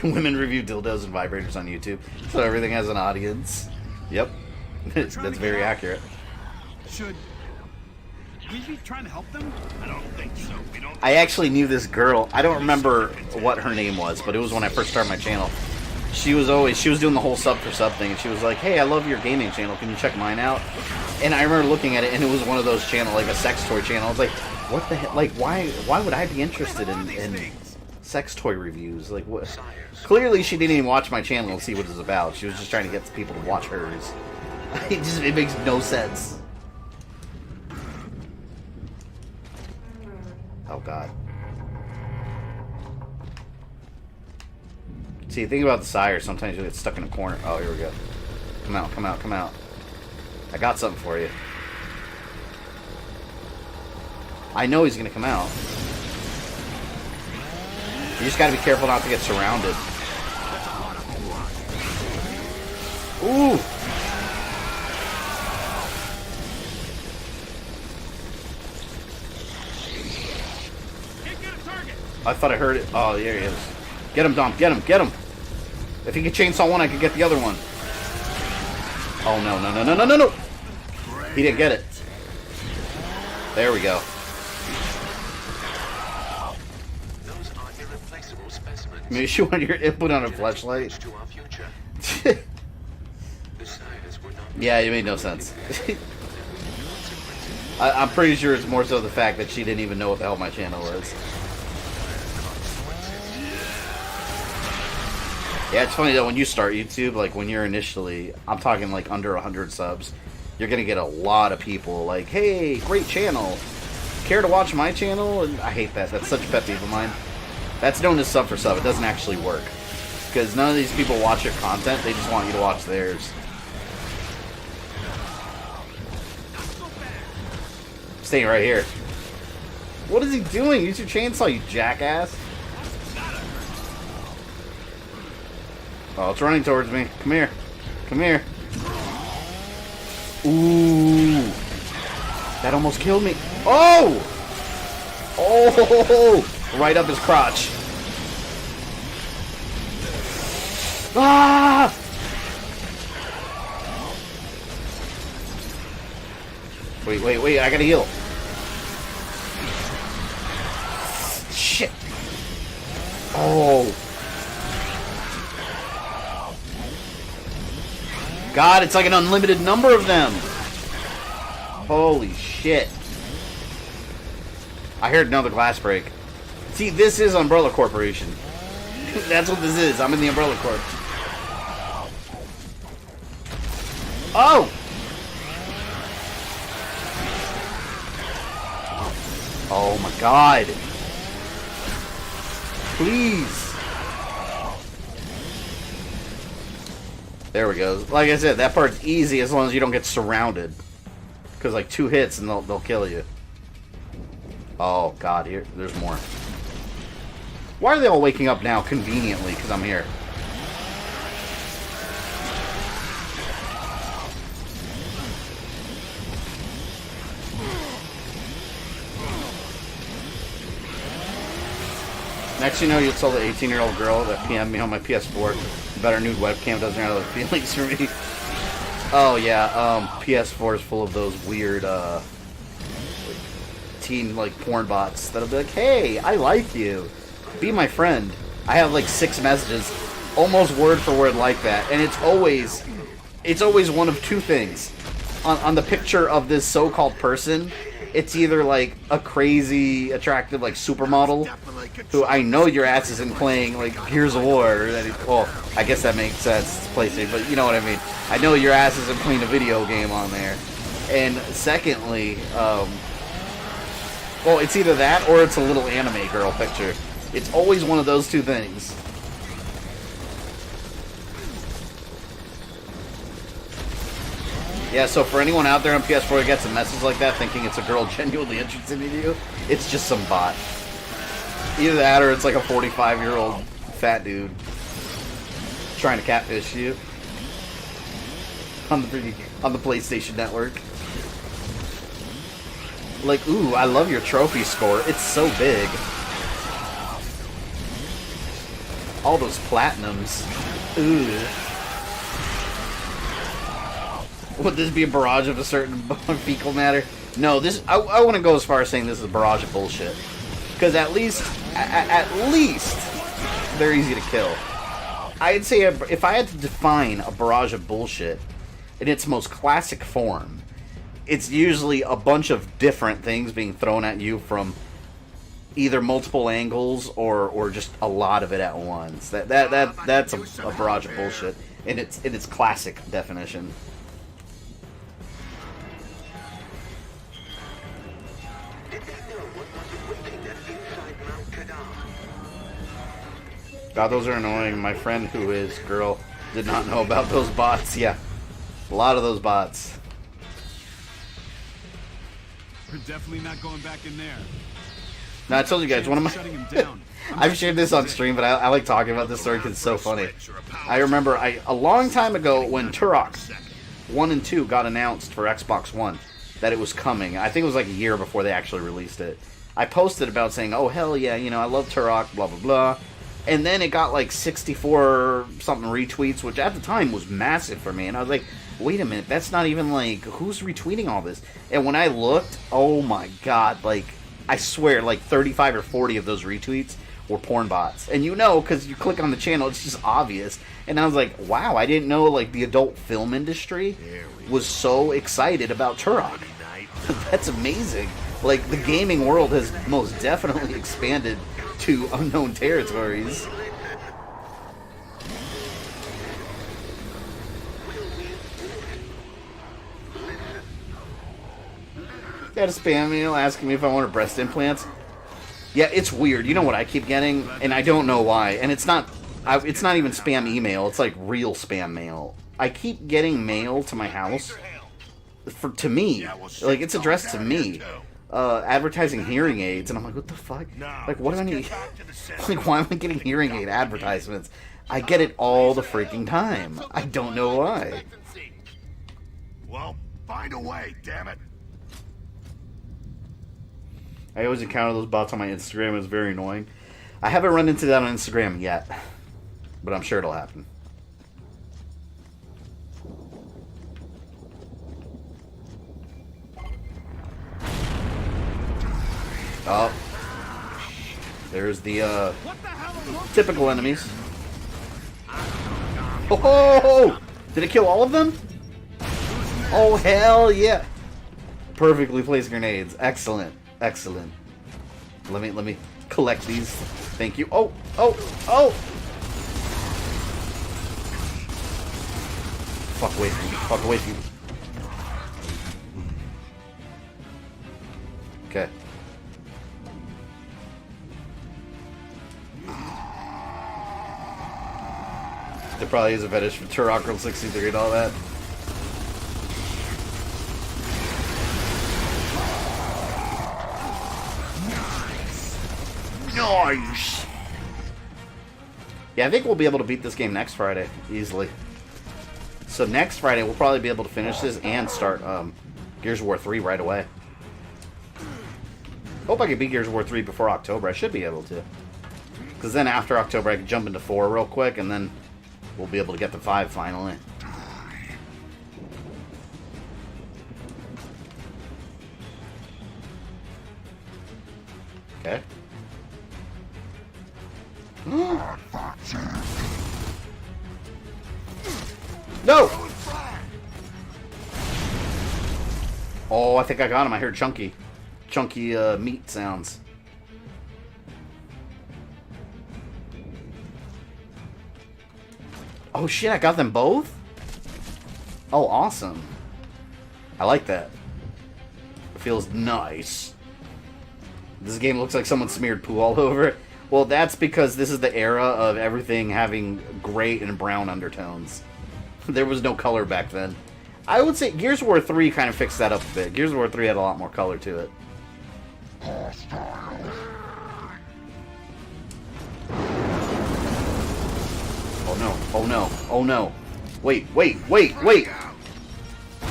Speaker 1: Women review dildos and vibrators on YouTube, so everything has an audience. Yep. That's very accurate.
Speaker 4: Should we be trying to help them? I don't think so. We don't.
Speaker 1: I actually knew this girl. I don't remember what her name was, but it was when I first started my channel. She was doing the whole sub for sub thing, and she was like, "Hey, I love your gaming channel. Can you check mine out?" And I remember looking at it, and it was one of those channels, like a sex toy channel. I was like, "What the hell? Like, why would I be interested in sex toy reviews? Like, what?" Clearly, she didn't even watch my channel and see what it's about. She was just trying to get people to watch hers. It makes no sense. Oh God. See, the thing about the sire, sometimes you get stuck in a corner. Oh, here we go. Come out, come out, come out. I got something for you. I know he's gonna come out. You just gotta be careful not to get surrounded. Ooh! I thought I heard it. Oh, there he is. Get him, Dom. Get him. Get him. If he could chainsaw one, I could get the other one. Oh, no, no, no, no, no, no, no. He didn't get it. There we go.
Speaker 3: Those are irreplaceable specimens.
Speaker 1: Maybe you want your input on a flashlight.
Speaker 3: To our future. The sires were not.
Speaker 1: Yeah, it made no sense. I'm pretty sure it's more so the fact that she didn't even know what the hell my channel was. Yeah, it's funny that when you start YouTube, like when you're initially, I'm talking like under 100 subs, you're going to get a lot of people like, hey, great channel. Care to watch my channel? And I hate that. That's such a pet peeve of mine. That's known as sub for sub. It doesn't actually work. Because none of these people watch your content. They just want you to watch theirs. Staying right here. What is he doing? Use your chainsaw, you jackass. Oh, it's running towards me. Come here. Come here. Ooh. That almost killed me. Oh! Oh! Right up his crotch. Ah! Wait, wait, wait. I gotta heal. Shit. Oh. God, it's like an unlimited number of them. Holy shit. I heard another glass break. See, this is Umbrella Corporation. That's what this is. I'm in the Umbrella Corp. Oh! Oh my God. Please. There we go. Like I said, that part's easy as long as you don't get surrounded. Because like 2 hits and they'll kill you. Oh God, there's more. Why are they all waking up now conveniently? Because I'm here. Next you know, you'll tell the 18-year-old girl that PM'd me on my PS4 about her nude webcam doesn't have other feelings for me. Oh yeah, PS4 is full of those weird teen like porn bots that'll be like, hey, I like you. Be my friend. I have like 6 messages, almost word for word like that, and it's always one of 2 things. On the picture of this so-called person, it's either like a crazy, attractive, like supermodel, who I know your ass isn't playing like Gears of War. Well, I guess that makes sense. It's PlayStation, but you know what I mean. I know your ass isn't playing a video game on there. And secondly, well, it's either that or it's a little anime girl picture. It's always one of those two things. Yeah, so for anyone out there on PS4 who gets a message like that thinking it's a girl genuinely interested in you, it's just some bot. Either that or it's like a 45-year-old fat dude trying to catfish you on the PlayStation Network. Like, ooh, I love your trophy score. It's so big. All those platinums. Ooh. Would this be a barrage of a certain fecal matter? No, this. I want to go as far as saying this is a barrage of bullshit. Because at least they're easy to kill. I'd say if I had to define a barrage of bullshit in its most classic form, it's usually a bunch of different things being thrown at you from either multiple angles or just a lot of it at once. That's a barrage of bullshit in its classic definition. God, those are annoying. My friend who is girl did not know about those bots. Yeah, a lot of those bots.
Speaker 4: We're definitely not going back in there.
Speaker 1: Now, I told you guys, one of my... I've shared this on stream, but I like talking about this story because it's so funny. I remember a long time ago when Turok 1 and 2 got announced for Xbox One that it was coming. I think it was like a year before they actually released it. I posted about saying, oh, hell yeah, you know, I love Turok, blah, blah, blah. And then it got like 64-something retweets, which at the time was massive for me. And I was like, wait a minute, that's not even like, who's retweeting all this? And when I looked, oh my god, like, I swear, like 35 or 40 of those retweets were porn bots. And you know, because you click on the channel, it's just obvious. And I was like, wow, I didn't know, like, the adult film industry was so excited about Turok. That's amazing. Like, the gaming world has most definitely expanded to unknown territories. Got a spam email asking me if I wanted breast implants. Yeah, it's weird. You know what I keep getting, and I don't know why. And it's not even spam email. It's like real spam mail. I keep getting mail to my house to me. Like, it's addressed to me. Advertising hearing aids, and I'm like, what the fuck? Like, what do I need? Like, why am I getting hearing aid advertisements? I get it all the freaking time. I don't know why.
Speaker 2: Well, find a way, damn it.
Speaker 1: I always encounter those bots on my Instagram. It's very annoying. I haven't run into that on Instagram yet, but I'm sure it'll happen. Oh, there's the typical enemies. Oh, did it kill all of them? Oh, hell yeah! Perfectly placed grenades. Excellent, excellent. Let me collect these. Thank you. Oh. Fuck away from me. Fuck away from me. Okay. There probably is a fetish for Turok Girl 63 and all that. Nice! Yeah, I think we'll be able to beat this game next Friday, easily. So next Friday, we'll probably be able to finish this and start Gears of War 3 right away. Hope I can beat Gears of War 3 before October. I should be able to. Because then after October, I can jump into 4 real quick, and then we'll be able to get to 5 finally. Okay. No! Oh, I think I got him. I heard Chunky. chunky meat sounds. Oh shit, I got them both? Oh, awesome. I like that. It feels nice. This game looks like someone smeared poo all over it. Well, that's because this is the era of everything having gray and brown undertones. There was no color back then. I would say Gears of War 3 kind of fixed that up a bit. Gears of War 3 had a lot more color to it. Oh no, oh no, oh no. Wait.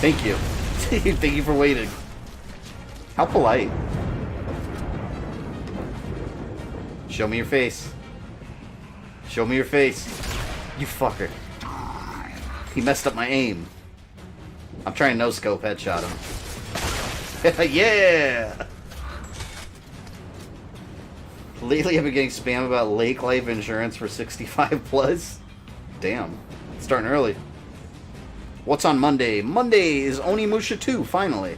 Speaker 1: Thank you. Thank you for waiting. How polite. Show me your face. Show me your face. You fucker. He messed up my aim. I'm trying to no-scope headshot him. Yeah! Lately I've been getting spam about Lake Life Insurance for 65 plus. Damn. It's starting early. What's on Monday? Monday is Onimusha 2, finally.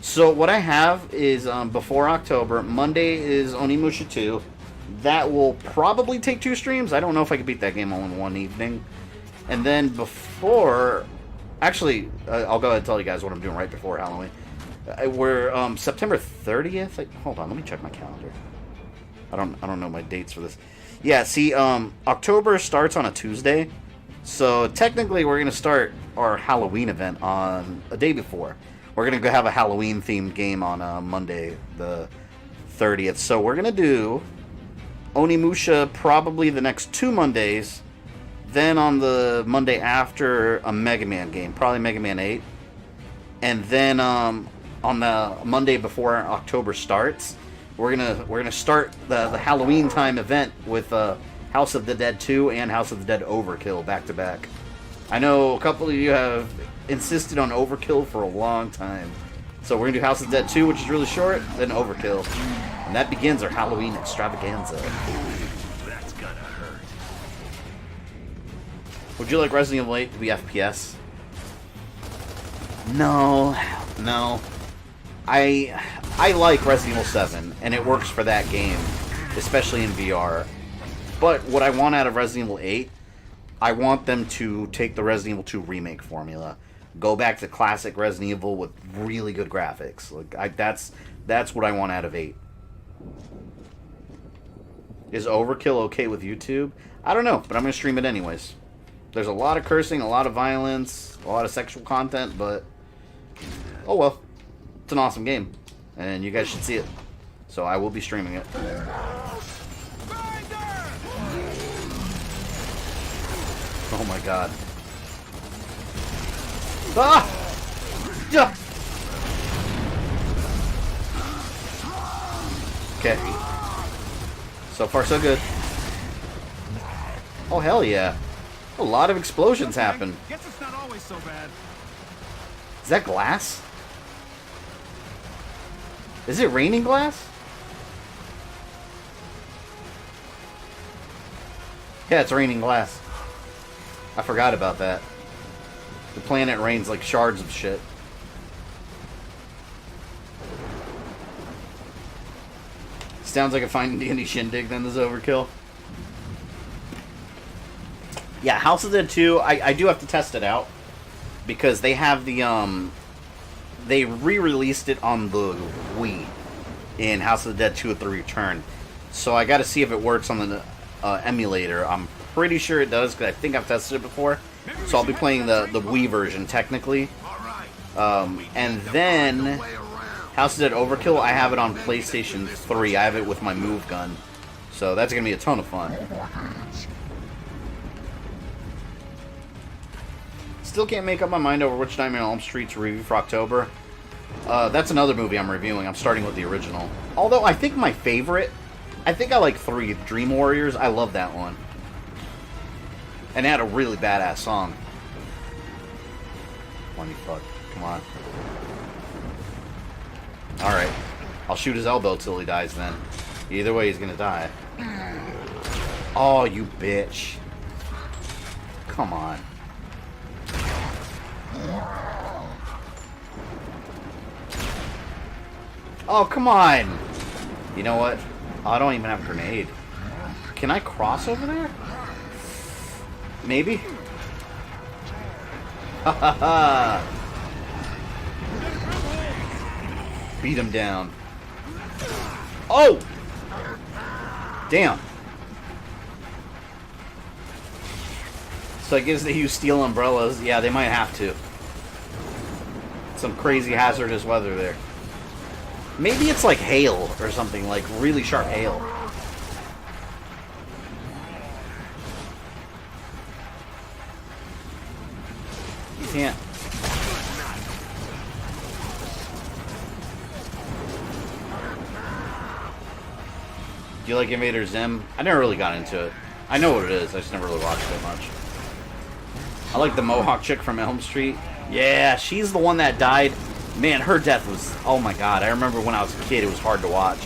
Speaker 1: So what I have is, before October, Monday is Onimusha 2. That will probably take 2 streams. I don't know if I could beat that game all in one evening. And then before... Actually, I'll go ahead and tell you guys what I'm doing right before Halloween. We're, September 30th? Hold on, let me check my calendar. I don't know my dates for this. Yeah, see, October starts on a Tuesday. So technically we're going to start our Halloween event on a day before. We're going to go have a Halloween-themed game on Monday, the 30th. So we're going to do Onimusha probably the next 2 Mondays. Then on the Monday after, a Mega Man game, probably Mega Man 8. And then on the Monday before October starts, we're gonna start the Halloween time event with House of the Dead 2 and House of the Dead Overkill back to back. I know a couple of you have insisted on Overkill for a long time. So we're gonna do House of the Dead 2, which is really short, then Overkill. And that begins our Halloween extravaganza.
Speaker 2: That's gonna hurt.
Speaker 1: Would you like Resident Evil 8 to be FPS? No. I like Resident Evil 7, and it works for that game, especially in VR. But what I want out of Resident Evil 8, I want them to take the Resident Evil 2 remake formula, go back to classic Resident Evil with really good graphics. Like that's what I want out of 8. Is Overkill okay with YouTube? I don't know, but I'm gonna stream it anyways. There's a lot of cursing, a lot of violence, a lot of sexual content, but oh well. It's an awesome game, and you guys should see it. So I will be streaming it. Oh my god. Ah! Yeah. Okay. So far so good. Oh hell yeah. A lot of explosions happen.
Speaker 4: Guess it's not always so bad.
Speaker 1: Is that glass? Is it raining glass? Yeah, it's raining glass. I forgot about that. The planet rains like shards of shit. Sounds like a fine dandy shindig than this Overkill. Yeah, House of the Dead 2, I do have to test it out. Because they have the, they re-released it on the Wii in House of the Dead 2 at the Return. So I gotta see if it works on the emulator. I'm pretty sure it does, because I think I've tested it before. So I'll be playing the Wii version, technically. And then, House of the Dead Overkill, I have it on PlayStation 3. I have it with my Move gun. So that's gonna be a ton of fun. Still can't make up my mind over which Nightmare on Elm Street to review for October. That's another movie I'm reviewing. I'm starting with the original. Although I think my favorite, I think I like 3, Dream Warriors. I love that one. And it had a really badass song. Come on, you fuck. Come on. Alright. I'll shoot his elbow till he dies then. Either way, he's gonna die. Oh, you bitch. Come on. Oh, come on! You know what? Oh, I don't even have a grenade. Can I cross over there? Maybe? Ha ha ha! Beat him down. Oh! Damn. So I guess they use steel umbrellas. Yeah, they might have to. Some crazy hazardous weather there. Maybe it's like hail or something, like really sharp hail. You can't. Do you like Invader Zim? I never really got into it. I know what it is, I just never really watched it much. I like the Mohawk chick from Elm Street. Yeah, she's the one that died. Man, her death was... Oh my god, I remember when I was a kid, it was hard to watch.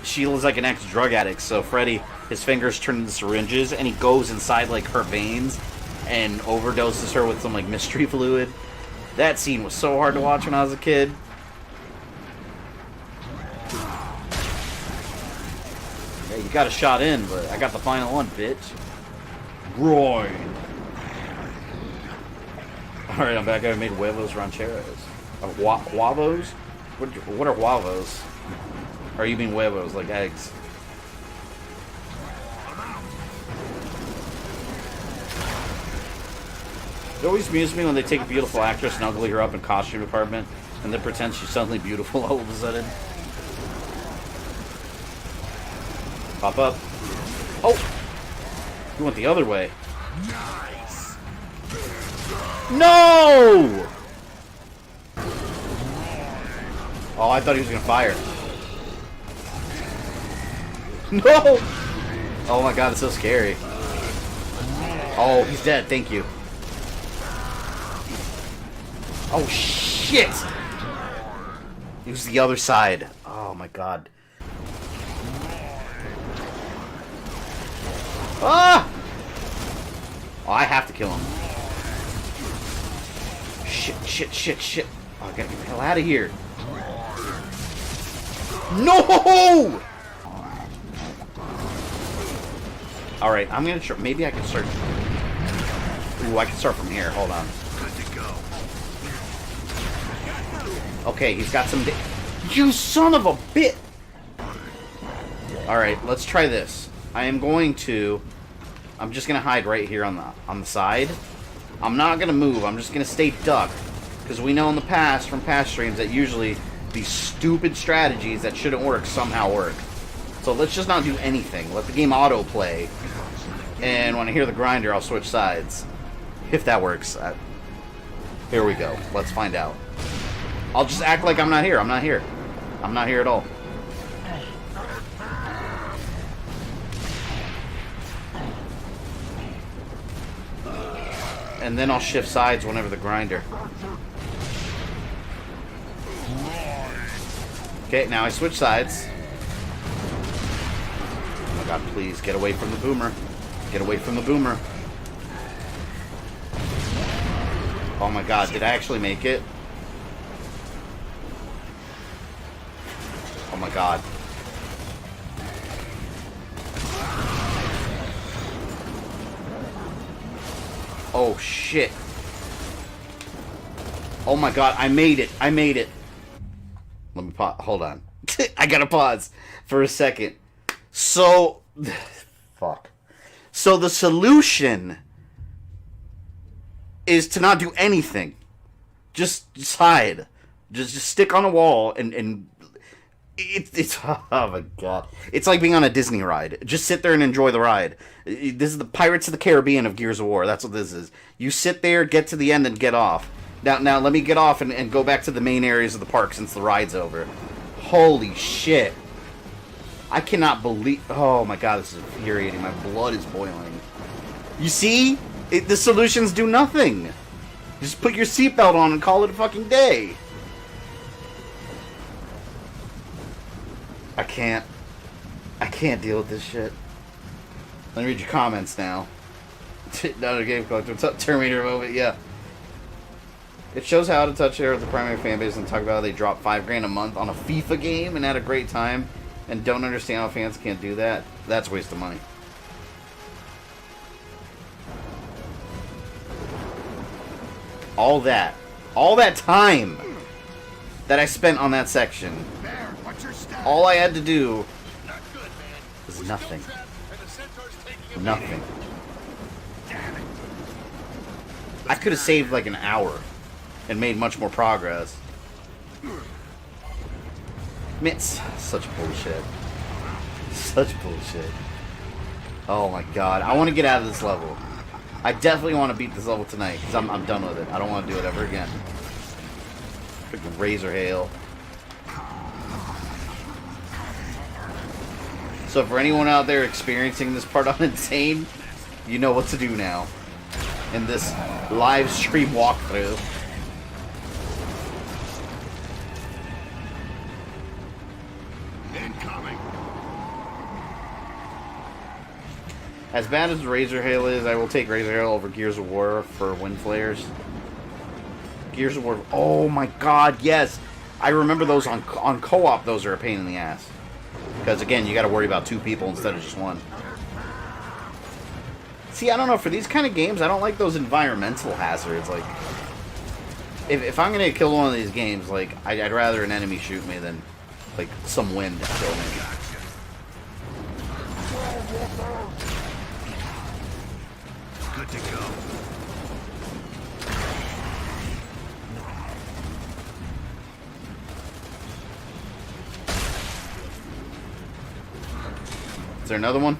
Speaker 1: She was like an ex-drug addict, so Freddy, his fingers turn into syringes, and he goes inside like her veins and overdoses her with some like mystery fluid. That scene was so hard to watch when I was a kid. Yeah, you got a shot in, but I got the final one, bitch. Bryan. Alright, I'm back. I made huevos rancheros. Huevos? What are huevos? Or you mean huevos, like eggs? It always amuses me when they take a beautiful actress and ugly her up in costume department and then pretend she's suddenly beautiful all of a sudden. Pop up. Oh! You went the other way.
Speaker 5: Nice.
Speaker 1: No! Oh, I thought he was gonna fire. No! Oh my god, it's so scary. Oh, he's dead, thank you. Oh shit! It was the other side. Oh my god. Ah! Oh, I have to kill him. Shit, shit, shit, shit. Oh, I gotta get the hell out of here. No! Alright, I'm gonna try. Maybe I can start. Ooh, I can start from here. Hold on.
Speaker 5: Good to go.
Speaker 1: Okay, he's got some. You son of a bit! Alright, let's try this. I am going to. I'm just gonna hide right here on the side. I'm not gonna move. I'm just gonna stay ducked, because we know in the past from past streams that usually these stupid strategies that shouldn't work somehow work. So let's just not do anything. Let the game auto-play. And when I hear the grinder, I'll switch sides. If that works. Here we go. Let's find out. I'll just act like I'm not here. I'm not here. I'm not here at all. And then I'll shift sides whenever the grinder. Okay, now I switch sides. Oh my god, please, get away from the boomer. Get away from the boomer. Oh my god, did I actually make it? Oh my god. Oh shit. Oh my god, I made it. I made it. Let me pause. Hold on. I gotta pause for a second. So, fuck. So the solution is to not do anything. Just hide. Just stick on a wall and it's oh my god. It's like being on a Disney ride. Just sit there and enjoy the ride. This is the Pirates of the Caribbean of Gears of War. That's what this is. You sit there, get to the end, and get off. Now let me get off and go back to the main areas of the park since the ride's over. Holy shit. I cannot believe... Oh my god, this is infuriating. My blood is boiling. You see? The solutions do nothing. Just put your seatbelt on and call it a fucking day. I can't deal with this shit. Let me read your comments now. Another game collector. What's up, Terminator moment? Yeah. It shows how to touch here with the primary fan base and talk about how they drop $5,000 a month on a FIFA game and had a great time and don't understand how fans can't do that. That's a waste of money. All that time that I spent on that section, all I had to do was nothing. Nothing. I could have saved like an hour and made much more progress. Mitts. Such bullshit. Such bullshit. Oh my god. I want to get out of this level. I definitely want to beat this level tonight, because I'm done with it. I don't want to do it ever again. Freaking Razor Hail. So for anyone out there experiencing this part on Insane, you know what to do now. In this live stream walkthrough.
Speaker 2: Incoming.
Speaker 1: As bad as Razor Hail is, I will take Razor Hail over Gears of War for Wind Flares. Gears of War. Oh my god, yes! I remember those on co-op, those are a pain in the ass. Because again, you gotta worry about 2 people instead of just 1. See, I don't know, for these kind of games, I don't like those environmental hazards. Like, if I'm gonna kill one of these games, like, I'd rather an enemy shoot me than, like, some wind kill me.
Speaker 2: Good to go.
Speaker 1: Is there another one?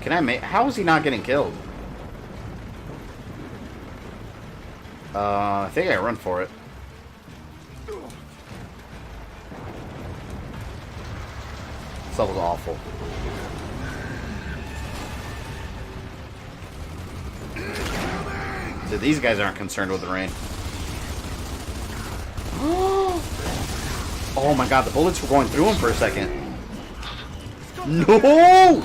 Speaker 1: Can I make... How is he not getting killed? I think I run for it. This level's awful. So these guys aren't concerned with the rain. Oh my god, the bullets were going through him for a second. No!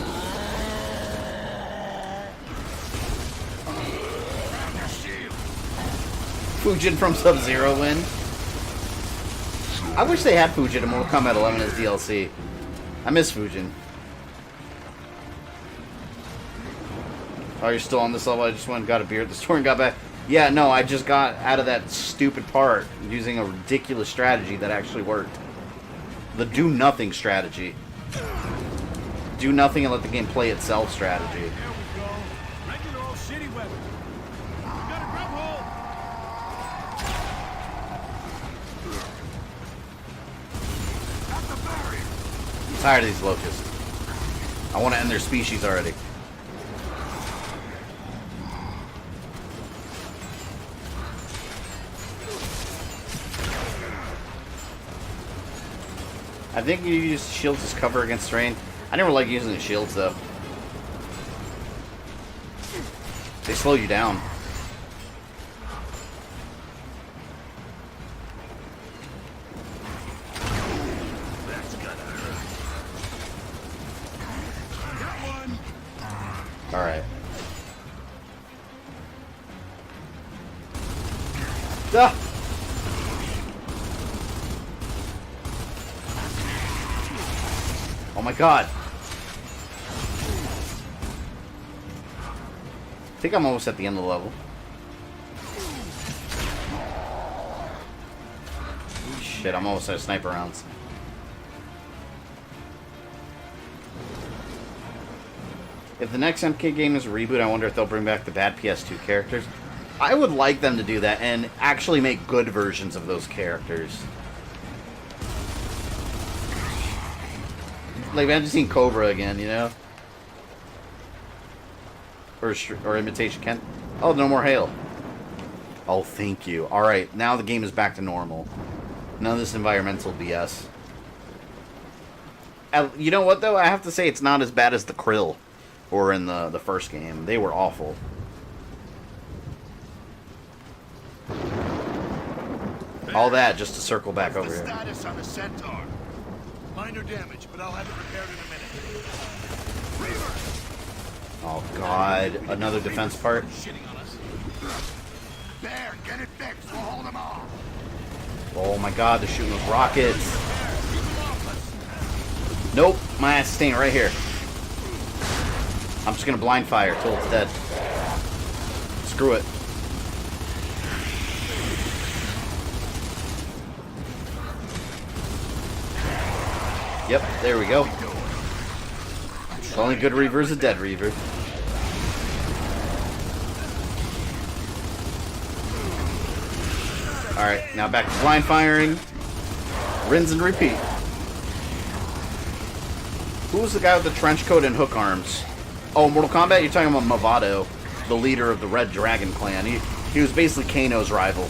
Speaker 1: Fujin from Sub-Zero win. I wish they had Fujin in Mortal Kombat 11 as DLC. I miss Fujin. Oh, you're still on this level? I just went and got a beer at the store and got back. Yeah, no, I just got out of that stupid part using a ridiculous strategy that actually worked. The do nothing strategy. Do nothing and let the game play itself strategy.
Speaker 4: There we go. Regular old shitty weather. We got a grub hole.
Speaker 2: At the barrier.
Speaker 1: I'm tired of these locusts. I want to end their species already. I think you use shields as cover against rain. I never like using the shields though. They slow you down.
Speaker 2: That's gonna hurt.
Speaker 4: Got one.
Speaker 1: Alright. Ah! Oh my god. I think I'm almost at the end of the level. Shit, I'm almost out of sniper rounds. If the next MK game is a reboot, I wonder if they'll bring back the bad PS2 characters. I would like them to do that and actually make good versions of those characters. Like, imagine seeing Cobra again, you know? Or Imitation Ken. Oh, no more hail. Oh, thank you. Alright, now the game is back to normal. None of this environmental BS. You know what, though? I have to say it's not as bad as the Krill or in the first game. They were awful. All that just to circle back over here.
Speaker 2: Status on the Centaur. Minor damage, but I'll have it repaired in a minute. Reaver!
Speaker 1: Oh god, another defense part.
Speaker 5: There, get it fixed. We'll hold them off.
Speaker 1: Oh my god, they're shooting with rockets. Nope, my ass is staying right here. I'm just gonna blind fire till it's dead. Screw it. Yep, there we go. The only good Reaver is a dead Reaver. Alright, now back to blind firing. Rinse and repeat. Who was the guy with the trench coat and hook arms? Oh, Mortal Kombat? You're talking about Movado, the leader of the Red Dragon clan. He was basically Kano's rival.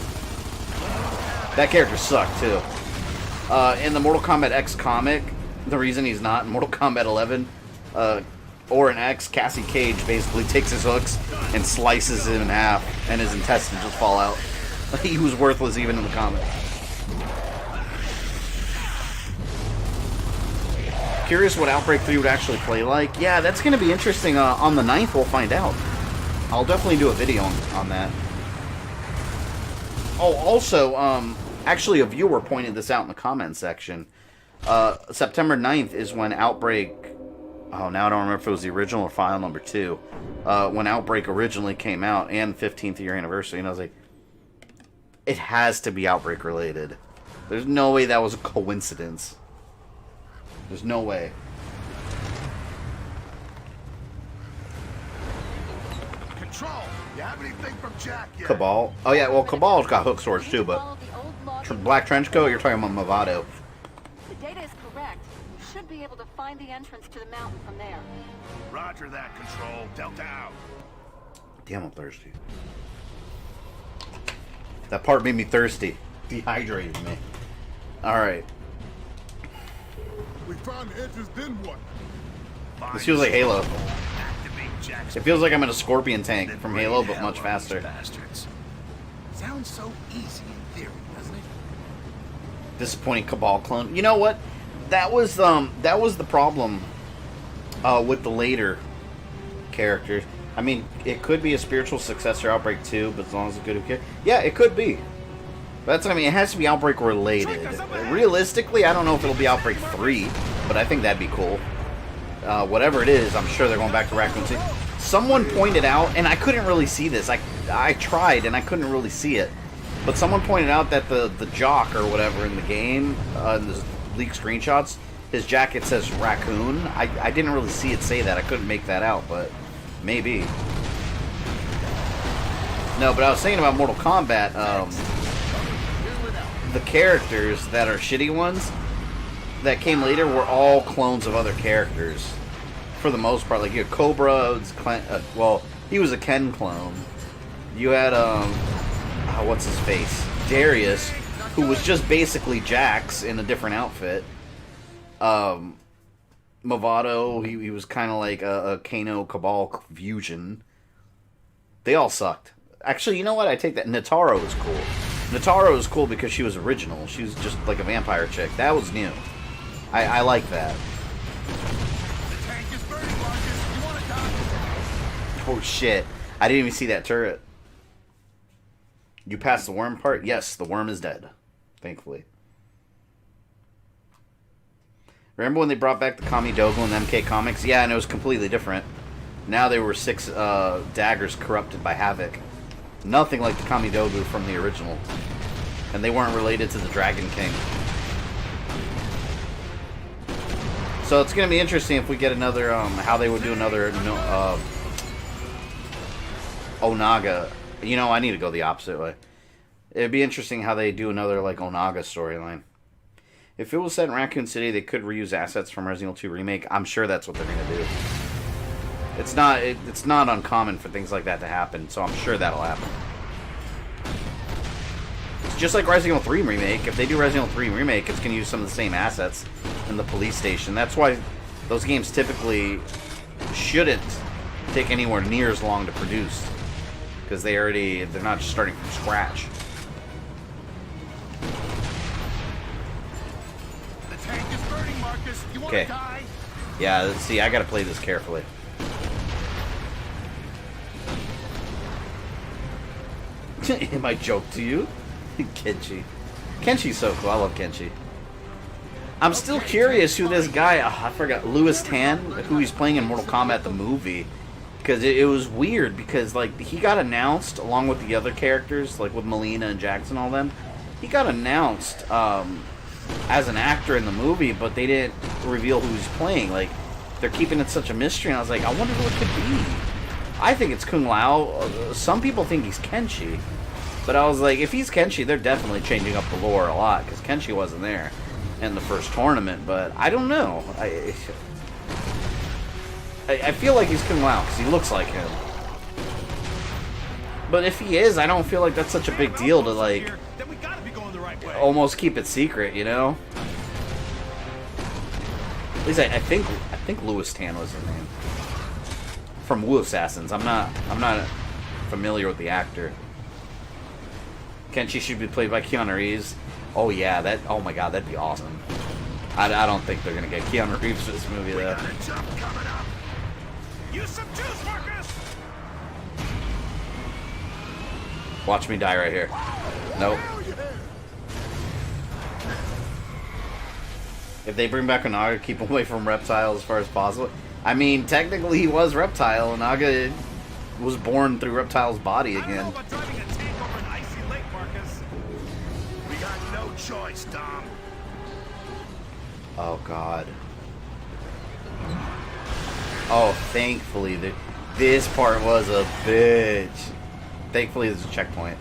Speaker 1: That character sucked, too. In the Mortal Kombat X comic, the reason he's not in Mortal Kombat 11, or in X, Cassie Cage basically takes his hooks and slices him in half, and his intestines just fall out. He was worthless even in the comic. Curious what Outbreak 3 would actually play like. Yeah, that's going to be interesting. On the 9th, we'll find out. I'll definitely do a video on that. Oh, also, actually a viewer pointed this out in the comment section. September 9th is when Outbreak... Oh, now I don't remember if it was the original or file number 2. When Outbreak originally came out, and 15th year anniversary. And I was like, it has to be Outbreak related. There's no way that was a coincidence. There's no way.
Speaker 5: Control. You have anything from Jack yet?
Speaker 1: Cabal. Oh yeah, well Cabal's got hook swords too, but Black Trenchcoat, you're talking about Movado.
Speaker 8: The data is correct. You should be able to find the entrance to the mountain from there.
Speaker 5: Roger that, Control. Delta out.
Speaker 1: Damn, I'm thirsty. That part made me thirsty. Dehydrated me. Alright.
Speaker 5: We found the entrance, then what?
Speaker 1: This feels like Halo. It feels like I'm in a Scorpion tank from Halo, but much faster.
Speaker 5: Sounds so easy in theory, doesn't it?
Speaker 1: Disappointing Cabal clone. You know what? That was the problem with the later characters. I mean, it could be a spiritual successor Outbreak 2, but as long as it's a good character. Yeah, it could be. That's, I mean, it has to be Outbreak related. Realistically, I don't know if it'll be Outbreak 3, but I think that'd be cool. Whatever it is, I'm sure they're going back to Raccoon City. Someone pointed out, and I couldn't really see this. I tried, and I couldn't really see it. But someone pointed out that the jock or whatever in the game, in the leaked screenshots, his jacket says Raccoon. I didn't really see it say that. I couldn't make that out, but maybe. No, but I was saying about Mortal Kombat, the characters that are shitty ones that came later were all clones of other characters. For the most part, like you had Cobra, well, he was a Ken clone. You had, what's his face? Darius, who was just basically Jax in a different outfit. Movado, he was kind of like a Kano Cabal fusion. They all sucked. Actually, you know what? I take that. Nitaro was cool. Nitaro was cool because she was original. She was just like a vampire chick. That was new. I like that.
Speaker 5: The tank is burning, Marcus. You want to die?
Speaker 1: Oh shit. I didn't even see that turret. You passed the worm part? Yes, the worm is dead. Thankfully. Remember when they brought back the Kami Dogo in the MK comics? Yeah, and it was completely different. Now they were 6 daggers corrupted by Havoc. Nothing like the Kami Dogo from the original. And they weren't related to the Dragon King. So it's going to be interesting if we get another, how they would do another Onaga. You know, I need to go the opposite way. It'd be interesting how they do another, like, Onaga storyline. If it was set in Raccoon City, they could reuse assets from Resident Evil 2 Remake. I'm sure that's what they're going to do. It's not uncommon for things like that to happen, so I'm sure that'll happen. It's just like Resident Evil 3 Remake. If they do Resident Evil 3 Remake, it's going to use some of the same assets in the police station. That's why those games typically shouldn't take anywhere near as long to produce. Because they're not just starting from scratch.
Speaker 5: The tank is burning, Marcus. You want to die?
Speaker 1: Yeah, see, I gotta play this carefully. Am I joke to you? Kenshi. Kenshi's so cool. I love Kenshi. I'm still curious who this guy, I forgot, Louis Tan, who he's playing in Mortal Kombat the movie. Because it was weird, because like he got announced along with the other characters, like with Melina and Jackson and all them. He got announced as an actor in the movie, but they didn't reveal who he's playing. Like, they're keeping it such a mystery, and I was like, I wonder who it could be. I think it's Kung Lao. Some people think he's Kenshi. But I was like, if he's Kenshi, they're definitely changing up the lore a lot, because Kenshi wasn't there in the first tournament, but I don't know. I feel like he's Kung Lao, because he looks like him. But if he is, I don't feel like that's such a big deal to, like, almost keep it secret, you know? At least I think Louis Tan was his name. From Wu Assassins. I'm not familiar with the actor. Kenshi should be played by Keanu Reeves. Oh yeah, oh my god, that'd be awesome. I don't think they're gonna get Keanu Reeves for this movie though.
Speaker 5: Use some juice, Marcus.
Speaker 1: Watch me die right here. Nope. If they bring back a Naga, keep him away from Reptile as far as possible. I mean, technically he was Reptile. Naga was born through Reptile's body again.
Speaker 5: I don't know about driving a tank over an icy lake, Marcus. We got no choice, Dom.
Speaker 1: Oh god. Oh, thankfully, this part was a bitch. Thankfully, there's a checkpoint.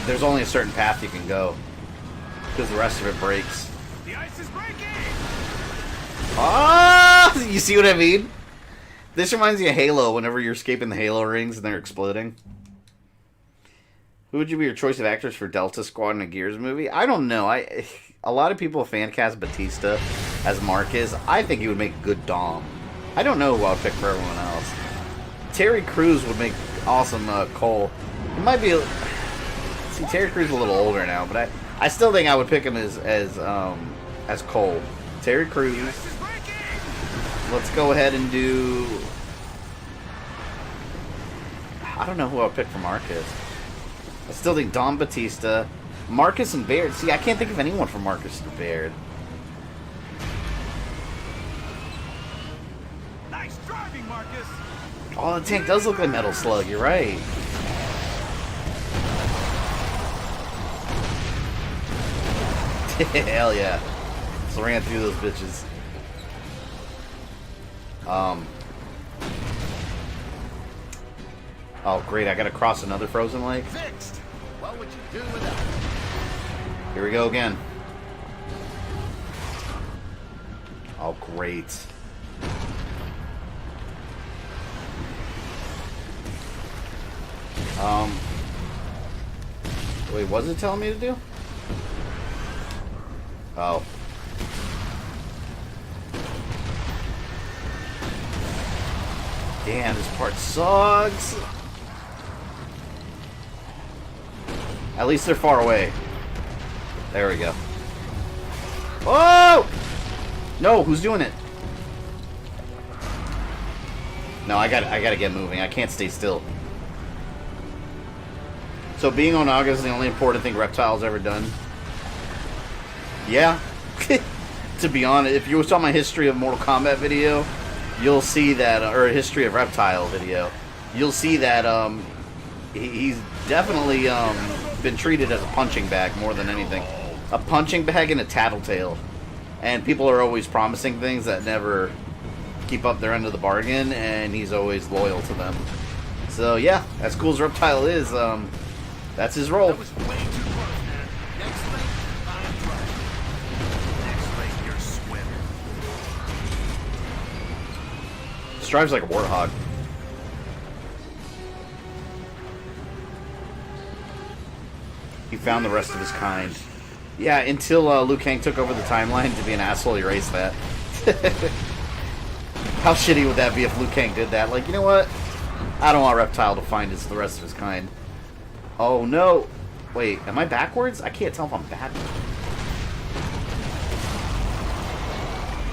Speaker 1: There's only a certain path you can go, because the rest of it breaks.
Speaker 5: The ice is breaking.
Speaker 1: Ah! You see what I mean? This reminds me of Halo. Whenever you're escaping the Halo rings and they're exploding. Who would you be your choice of actors for Delta Squad in a Gears movie? I don't know. A lot of people fan cast Batista as Marcus. I think he would make a good Dom. I don't know who I'll pick for everyone else. Terry Crews would make awesome Cole. It might be. See, Terry Crews is a little older now, but I still think I would pick him as Cole. Terry Crews. Let's go ahead and do. I don't know who I'll pick for Marcus. I still think Dom Batista, Marcus and Baird. See, I can't think of anyone for Marcus and Baird.
Speaker 5: Nice driving, Marcus.
Speaker 1: Oh, the tank does look like Metal Slug. You're right. Hell yeah. So ran through those bitches. Oh, great. I gotta cross another frozen lake.
Speaker 5: Fixed. What would you do without it?
Speaker 1: Here we go again. Oh, great. Wait, what was it telling me to do? Oh. Damn, this part sucks. At least they're far away. There we go. Oh! No, who's doing it? No, I gotta get moving. I can't stay still. So being Onaga is the only important thing Reptile's ever done. Yeah. To be honest, if you saw my history of Mortal Kombat video, you'll see that, or a history of Reptile video, you'll see that he's definitely been treated as a punching bag more than anything. A punching bag and a tattletale. And people are always promising things that never keep up their end of the bargain, and he's always loyal to them. So yeah, as cool as Reptile is, that's his role.
Speaker 5: That was way too close, man. Next lane, I'm driving. Next lane, you're swimming.
Speaker 1: Strives like a warthog. He found the rest of his kind. Yeah, until Liu Kang took over the timeline to be an asshole, he erased that. How shitty would that be if Liu Kang did that? Like, you know what? I don't want Reptile to find the rest of his kind. Oh no! Wait, am I backwards? I can't tell if I'm backwards.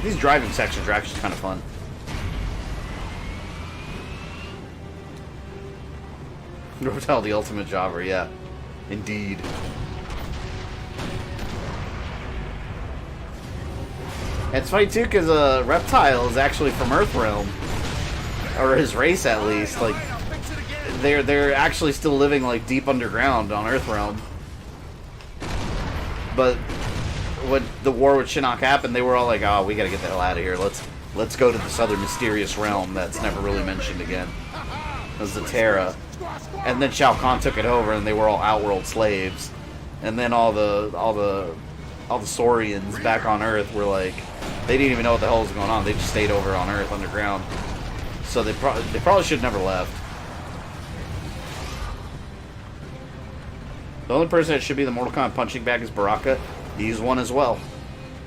Speaker 1: These driving sections are actually kind of fun. Reptile, the ultimate jobber, yeah. Indeed. And it's funny too, because Reptile is actually from Earthrealm, or his race at least. Like, they're actually still living like deep underground on Earthrealm. But when the war with Shinnok happened, they were all like, "Oh, we gotta get the hell out of here. Let's go to this other mysterious realm that's never really mentioned again." It was the Terra. And then Shao Kahn took it over, and they were all Outworld slaves. And then all the Saurians back on Earth were like, they didn't even know what the hell was going on. They just stayed over on Earth underground. So they probably should have never left. The only person that should be the Mortal Kombat punching bag is Baraka. He's one as well.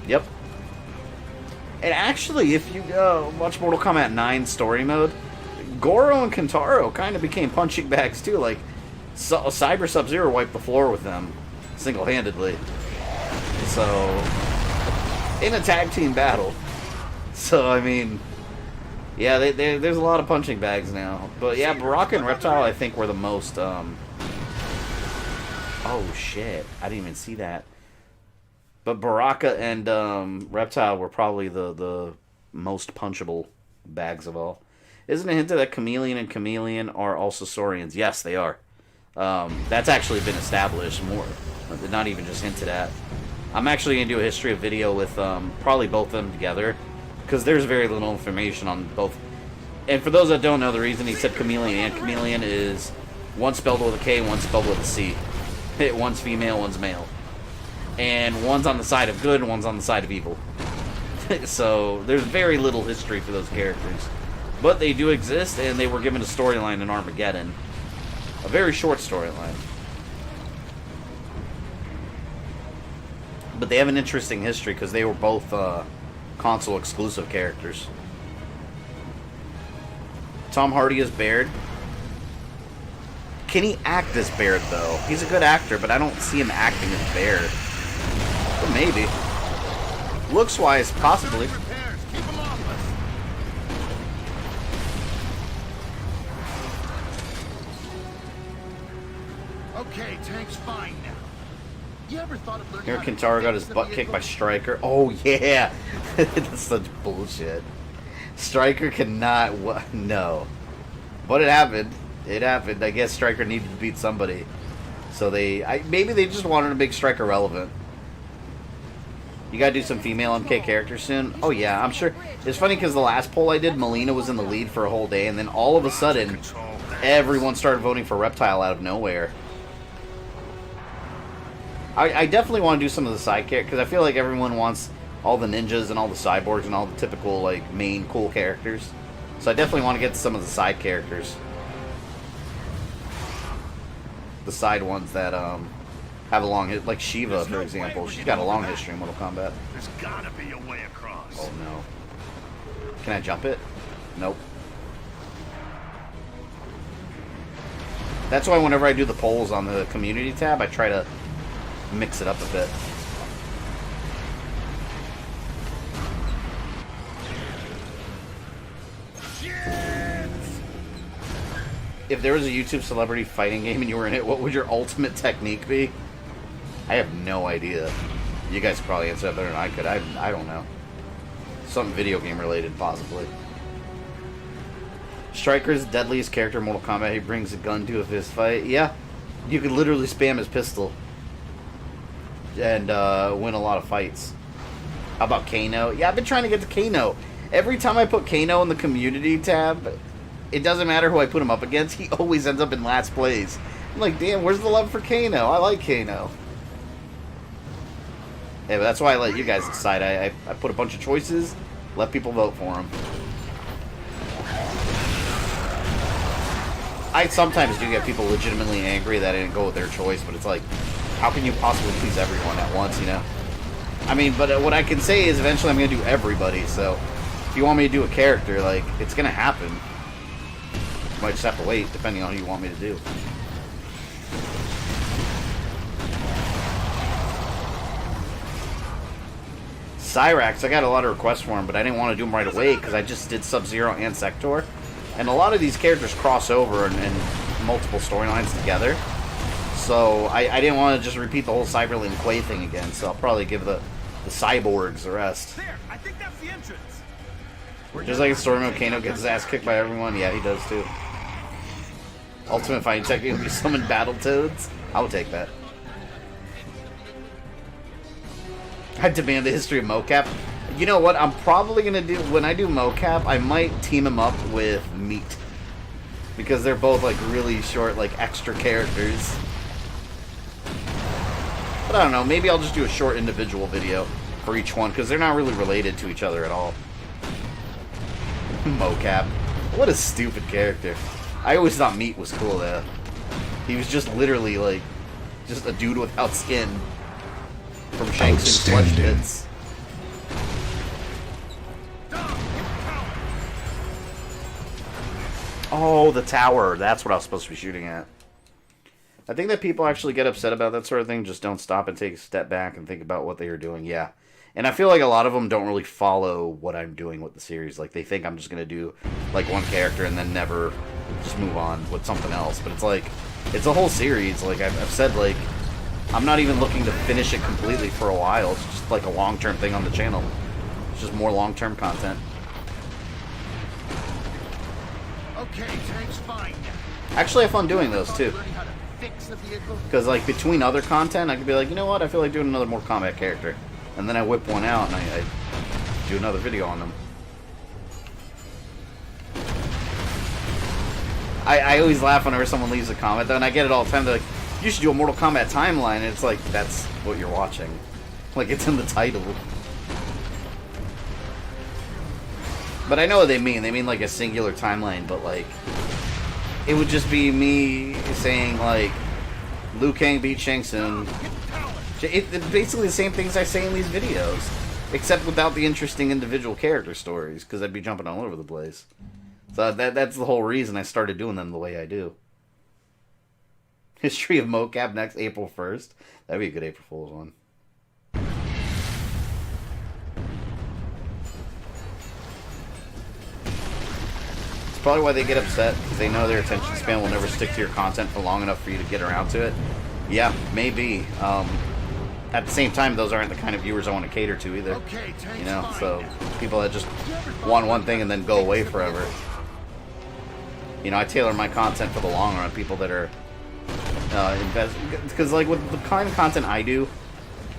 Speaker 1: Yep. And actually, if you watch Mortal Kombat 9 story mode, Goro and Kentaro kind of became punching bags too. Like, Cyber Sub-Zero wiped the floor with them single-handedly. So, in a tag team battle. So, I mean, yeah, there's a lot of punching bags now. But yeah, Baraka and Reptile, I think, were the most. Oh shit! I didn't even see that. But Baraka and Reptile were probably the most punchable bags of all. Isn't it hinted that Chameleon and Chameleon are also Saurians? Yes, they are. That's actually been established more. Not even just hinted at. I'm actually going to do a history of video with probably both of them together, because there's very little information on both. And for those that don't know, the reason he said Chameleon and Chameleon is one spelled with a K, one spelled with a C. One's female, one's male. And one's on the side of good and one's on the side of evil. So there's very little history for those characters. But they do exist, and they were given a storyline in Armageddon. A very short storyline. But they have an interesting history, because they were both console exclusive characters. Tom Hardy as Baird. Can he act as Baird, though? He's a good actor, but I don't see him acting as Baird. But maybe. Looks-wise, possibly.
Speaker 4: Okay, tank's fine now. You ever thought of learning
Speaker 1: Here,
Speaker 4: how to
Speaker 1: Kentaro got his
Speaker 4: fix the
Speaker 1: butt kicked by
Speaker 4: vehicle?
Speaker 1: Stryker. Oh, yeah! That's such bullshit. Stryker cannot... No. But it happened. It happened. I guess Stryker needed to beat somebody. So maybe they just wanted to make Stryker relevant. You gotta do some female MK characters soon? Oh, yeah, I'm sure. It's funny because the last poll I did, Melina was in the lead for a whole day, and then all of a sudden, everyone started voting for Reptile out of nowhere. I definitely want to do some of the side characters, because I feel like everyone wants all the ninjas and all the cyborgs and all the typical, like, main cool characters. So I definitely want to get to some of the side characters. The side ones that have a long... Like Shiva, for example. She's got a long history in Mortal Kombat.
Speaker 4: There's gotta be a way across.
Speaker 1: Oh, no. Can I jump it? Nope. That's why whenever I do the polls on the community tab, I try to mix it up a bit. If there was a YouTube celebrity fighting game and you were in it, what would your ultimate technique be? I have no idea. You guys could probably answer that better than I could. I don't know. Something video game related, possibly. Stryker's deadliest character in Mortal Kombat. He brings a gun to a fist fight. Yeah, you could literally spam his pistol and win a lot of fights. How about Kano? Yeah, I've been trying to get to Kano. Every time I put Kano in the community tab, it doesn't matter who I put him up against, he always ends up in last place. I'm like, damn, where's the love for Kano? I like Kano. Yeah, but that's why I let you guys decide. I put a bunch of choices, let people vote for him. I sometimes do get people legitimately angry that I didn't go with their choice, but it's like, how can you possibly please everyone at once, you know? I mean, but what I can say is eventually I'm going to do everybody, so if you want me to do a character, like, it's going to happen. You might just have to wait, depending on who you want me to do. Cyrax, I got a lot of requests for him, but I didn't want to do them right away because I just did Sub-Zero and Sector. And a lot of these characters cross over, and multiple storylines together. So I didn't want to just repeat the whole Cyberlink Quay thing again, so I'll probably give the cyborgs the rest.
Speaker 4: There, I think that's the entrance.
Speaker 1: Just like in story mode, Kano gets his ass kicked by everyone. Yeah, he does too. Ultimate fighting technique would be summon Battletoads. I would take that. I demand the history of mocap. You know what? I'm probably gonna do when I do mocap. I might team him up with Meat because they're both like really short, like extra characters. But I don't know. Maybe I'll just do a short individual video for each one because they're not really related to each other at all. Mocap. What a stupid character. I always thought Meat was cool though. He was just literally like just a dude without skin from Shang Tsung's Flesh Pits. Oh, the tower. That's what I was supposed to be shooting at. I think that people actually get upset about that sort of thing. Just don't stop and take a step back and think about what they are doing. Yeah. And I feel like a lot of them don't really follow what I'm doing with the series. Like, they think I'm just going to do, like, one character and then never just move on with something else. But it's like, it's a whole series. Like, I've said, like, I'm not even looking to finish it completely for a while. It's just, like, a long-term thing on the channel. It's just more long-term content.
Speaker 5: Okay, tank's fine now.
Speaker 1: Actually, I have fun doing those, too. Because, like, between other content, I could be like, you know what? I feel like doing another Mortal Kombat character. And then I whip one out and I do another video on them. I always laugh whenever someone leaves a comment, though, and I get it all the time. They're like, you should do a Mortal Kombat timeline. And it's like, that's what you're watching. Like, it's in the title. But I know what they mean. They mean, like, a singular timeline, but, like, it would just be me saying, like, Liu Kang beat Shang Tsung. It's basically the same things I say in these videos, except without the interesting individual character stories, because I'd be jumping all over the place. So that's the whole reason I started doing them the way I do. History of mocap next April 1st. That'd be a good April Fool's one. It's probably why they get upset, because they know their attention span will never stick to your content for long enough for you to get around to it. Yeah, maybe. At the same time, those aren't the kind of viewers I want to cater to either. You know, so people that just want one thing and then go away forever. You know, I tailor my content for the long run. People that are because like with the kind of content I do,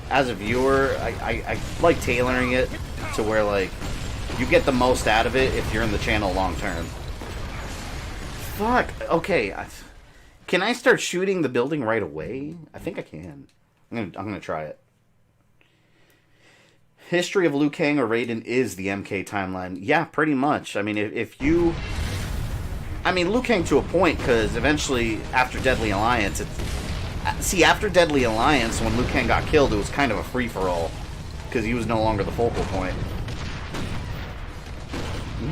Speaker 1: as a viewer, I like tailoring it to where like you get the most out of it if you're in the channel long term. Fuck. Okay. Can I start shooting the building right away? I think I can. I'm gonna try it. History of Liu Kang or Raiden is the MK timeline. Yeah, pretty much. I mean, if you... I mean, Liu Kang to a point, because eventually, after Deadly Alliance... See, after Deadly Alliance, when Liu Kang got killed, it was kind of a free-for-all. Because he was no longer the focal point.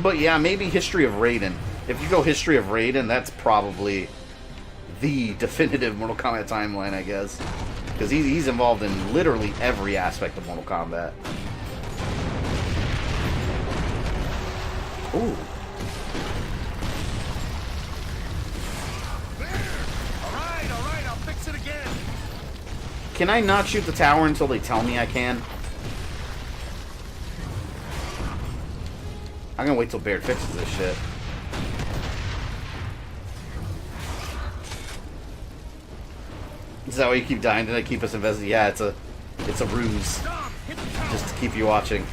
Speaker 1: But yeah, maybe History of Raiden. If you go History of Raiden, that's probably the definitive Mortal Kombat timeline, I guess. Because he's involved in literally every aspect of Mortal Kombat. Ooh.
Speaker 5: Alright, I'll fix it again.
Speaker 1: Can I not shoot the tower until they tell me I can? I'm gonna wait till Baird fixes this shit. Is that why you keep dying? Did I keep us invested? Yeah, it's a ruse. Just to keep you watching.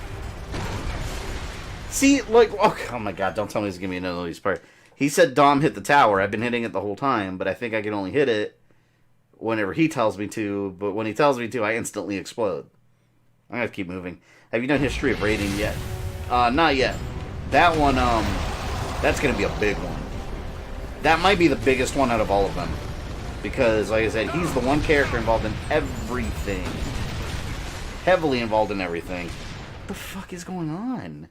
Speaker 1: See, like, oh my god, don't tell me he's giving me another of these parts. He said Dom hit the tower. I've been hitting it the whole time, but I think I can only hit it whenever he tells me to, but when he tells me to, I instantly explode. I'm gonna have to keep moving. Have you done History of Raiden yet? Not yet. That one, that's gonna be a big one. That might be the biggest one out of all of them. Because, like I said, he's the one character involved in everything. Heavily involved in everything. What the fuck is going on?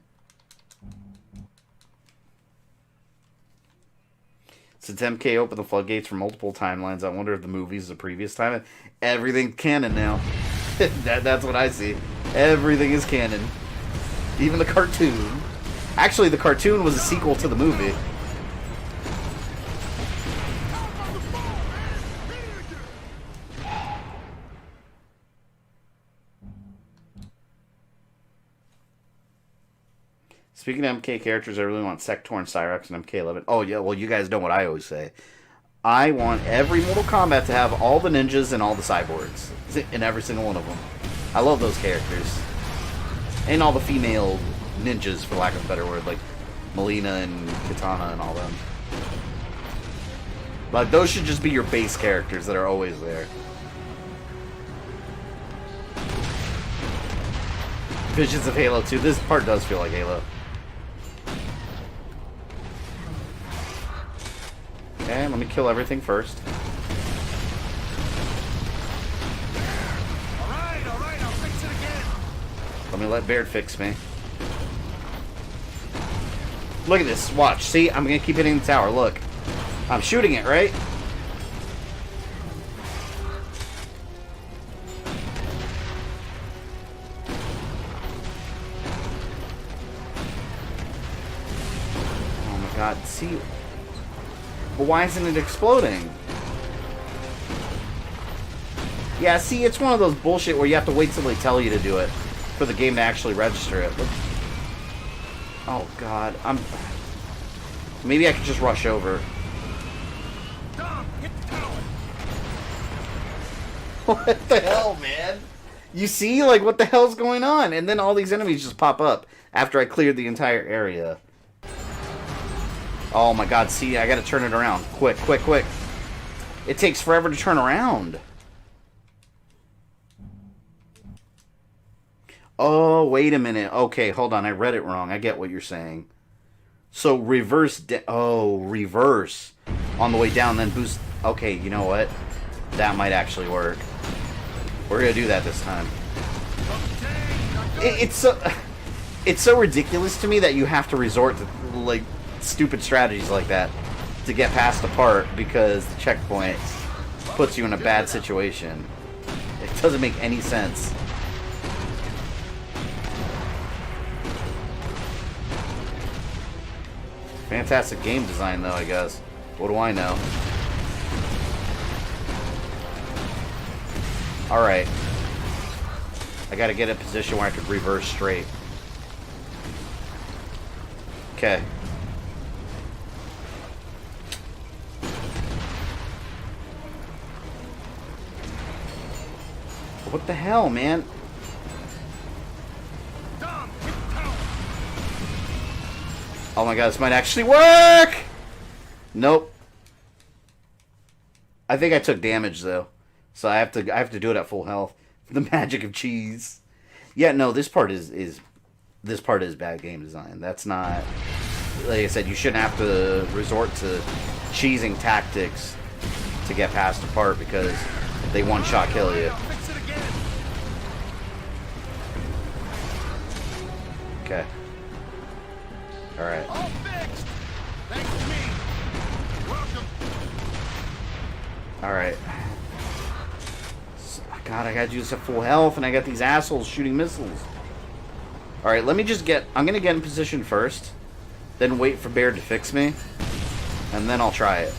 Speaker 1: Since MK opened the floodgates for multiple timelines, I wonder if the movie's the previous time. Everything's canon now. That's what I see. Everything is canon. Even the cartoon. Actually, the cartoon was a sequel to the movie. Speaking of MK characters, I really want Sector and Cyrex and MK11. Oh, yeah, well, you guys know what I always say. I want every Mortal Kombat to have all the ninjas and all the cyborgs. In every single one of them. I love those characters. And all the female ninjas, for lack of a better word, like Melina and Kitana and all them. Like, those should just be your base characters that are always there. Visions of Halo 2. This part does feel like Halo. Okay, let me kill everything first.
Speaker 5: Alright, I'll fix it again.
Speaker 1: Let me let Baird fix me. Look at this. Watch. See? I'm going to keep hitting the tower. Look. I'm shooting it, right? Oh my god. See? But why isn't it exploding? Yeah, see, it's one of those bullshit where you have to wait till they tell you to do it for the game to actually register it. Look. Oh god, maybe I could just rush over.
Speaker 5: Dom, hit the tower.
Speaker 1: What the hell, man? You see, like, what the hell's going on? And then all these enemies just pop up after I cleared the entire area. Oh my god, see, I gotta turn it around. Quick. It takes forever to turn around. Oh, wait a minute. Okay, hold on, I read it wrong. I get what you're saying. So, reverse on the way down, then boost. Okay, you know what? That might actually work. We're gonna do that this time. It's so ridiculous to me that you have to resort to, like, stupid strategies like that to get past the part because the checkpoint puts you in a bad situation. It doesn't make any sense. Fantastic game design, though, I guess. What do I know? Alright. I gotta get in a position where I could reverse straight. Okay. What the hell, man? Oh my god, this might actually work! Nope. I think I took damage though. So I have to do it at full health. The magic of cheese. Yeah, no, this part is bad game design. That's not, like I said, you shouldn't have to resort to cheesing tactics to get past a part because they one-shot kill you. Okay. Alright.
Speaker 5: All fixed. Thanks to me. Welcome.
Speaker 1: Alright. God, I gotta do this at full health, and I got these assholes shooting missiles. Alright, let me just get... I'm gonna get in position first, then wait for Baird to fix me, and then I'll try it.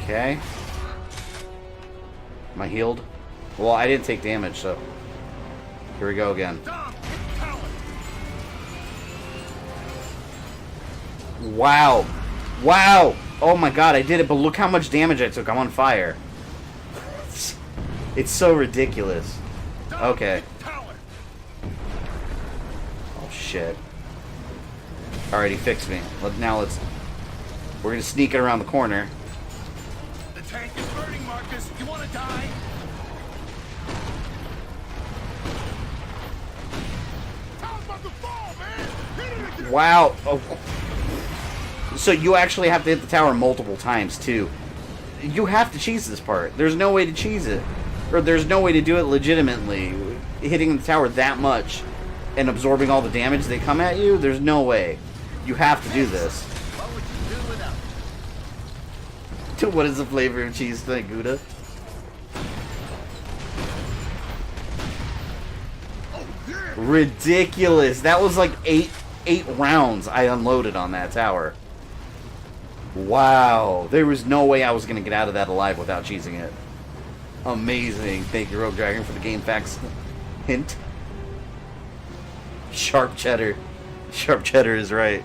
Speaker 1: Okay. Am I healed? Well, I didn't take damage, so... Here we go again. Wow. Wow! Oh my god, I did it, but look how much damage I took. I'm on fire. It's so ridiculous. Okay. Oh, shit. Alright, he fixed me. Now let's... We're gonna sneak it around the corner.
Speaker 5: The tank is burning, Marcus. You wanna die?
Speaker 1: Wow. Oh. So you actually have to hit the tower multiple times, too. You have to cheese this part. There's no way to cheese it. Or there's no way to do it legitimately. Hitting the tower that much and absorbing all the damage they come at you, there's no way. You have to do this.
Speaker 5: What would you do without
Speaker 1: What is the flavor of cheese tonight, Gouda? Ridiculous. That was like eight rounds I unloaded on that tower. Wow. There was no way I was going to get out of that alive without cheesing it. Amazing. Thank you, Rogue Dragon, for the game facts hint. Sharp cheddar. Sharp cheddar is right.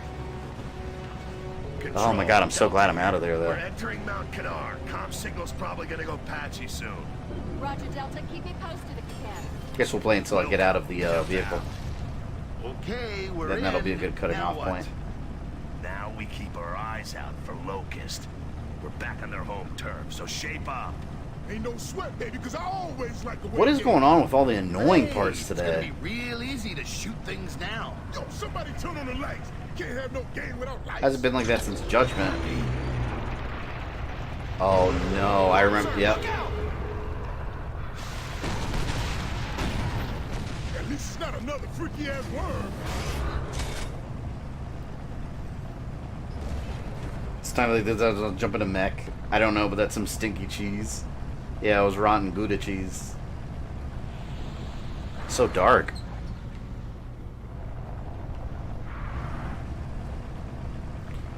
Speaker 2: Control,
Speaker 1: Oh my god, I'm so glad I'm out of there,
Speaker 2: We're
Speaker 1: though.
Speaker 2: entering Mount Canar. Comm signal's probably gonna go patchy soon.
Speaker 8: Roger, Delta. Keep me posted if you can.
Speaker 1: Guess we'll play until I get out of the vehicle.
Speaker 2: Okay, we're
Speaker 1: Then
Speaker 2: in.
Speaker 1: that'll be a good cutting
Speaker 2: Now
Speaker 1: off
Speaker 2: what?
Speaker 1: point.
Speaker 2: Now we keep our eyes out for Locust. We're back on their home turf, so shape up.
Speaker 4: Ain't no sweat, baby, because I always like the way
Speaker 1: What is
Speaker 4: it
Speaker 1: going on with all the annoying
Speaker 5: Hey,
Speaker 1: parts
Speaker 5: It's gonna
Speaker 1: today?
Speaker 5: be real easy to shoot things down.
Speaker 4: Yo, somebody turn on the lights. Can't have no game without lights.
Speaker 1: Hasn't been like that since Judgment. Oh no, I remember. Yep.
Speaker 4: At least it's not another freaky ass worm.
Speaker 1: It's time like this. I'll jump into mech. I don't know, but that's some stinky cheese. Yeah, it was rotten Gouda cheese. So dark.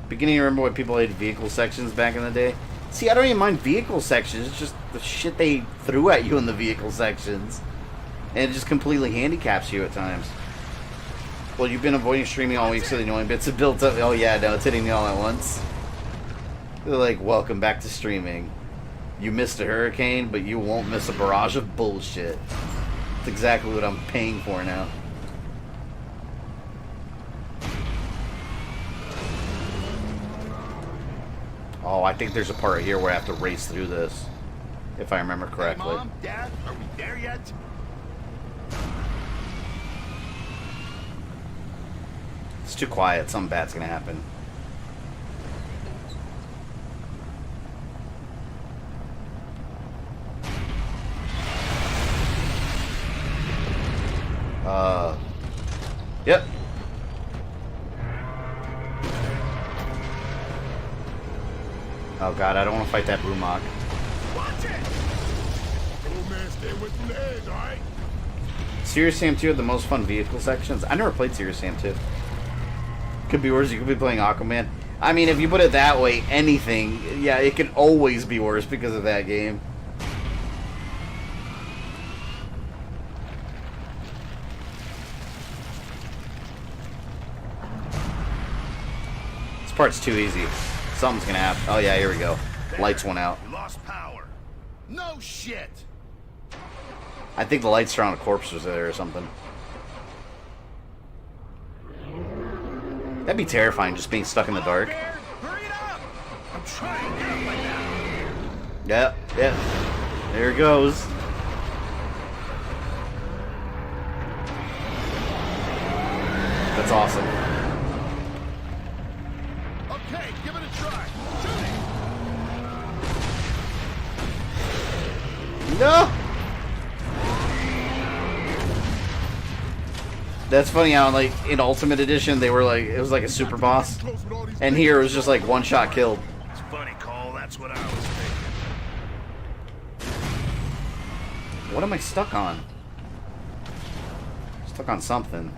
Speaker 1: Beginning to remember when people hated vehicle sections back in the day. See, I don't even mind vehicle sections. It's just the shit they threw at you in the vehicle sections. And it just completely handicaps you at times. Well, you've been avoiding streaming all week, so the annoying bits have built up. Oh yeah, no, it's hitting me all at once. They're like, welcome back to streaming. You missed a hurricane, but you won't miss a barrage of bullshit. That's exactly what I'm paying for now. Oh, I think there's a part right here where I have to race through this. If I remember
Speaker 5: Hey,
Speaker 1: correctly.
Speaker 5: Mom, Dad, are we there yet?
Speaker 1: It's too quiet. Something bad's gonna happen. Yep. Oh god, I don't want to fight that Brumok.
Speaker 4: Watch it! Old man, stay away from the edge, alright?
Speaker 1: Serious Sam 2 had the most fun vehicle sections. I never played Serious Sam 2. Could be worse. You could be playing Aquaman. I mean, if you put it that way, anything, yeah, it could always be worse because of that game. This part's too easy. Something's gonna happen. Oh yeah, here we go. Lights went out.
Speaker 2: We lost power.
Speaker 5: No shit.
Speaker 1: I think the lights around a corpse was there or something. That'd be terrifying, just being stuck in the dark.
Speaker 5: Hurry it up. I'm trying to get up by now.
Speaker 1: Yep, yep. There it goes. That's awesome.
Speaker 5: Okay, give it a try. Shoot it.
Speaker 1: No! That's funny how, like, in Ultimate Edition, they were like, it was like a super boss. And here it was just like one shot killed.
Speaker 2: It's funny, Cole. That's what I was thinking.
Speaker 1: What am I stuck on? Stuck on something.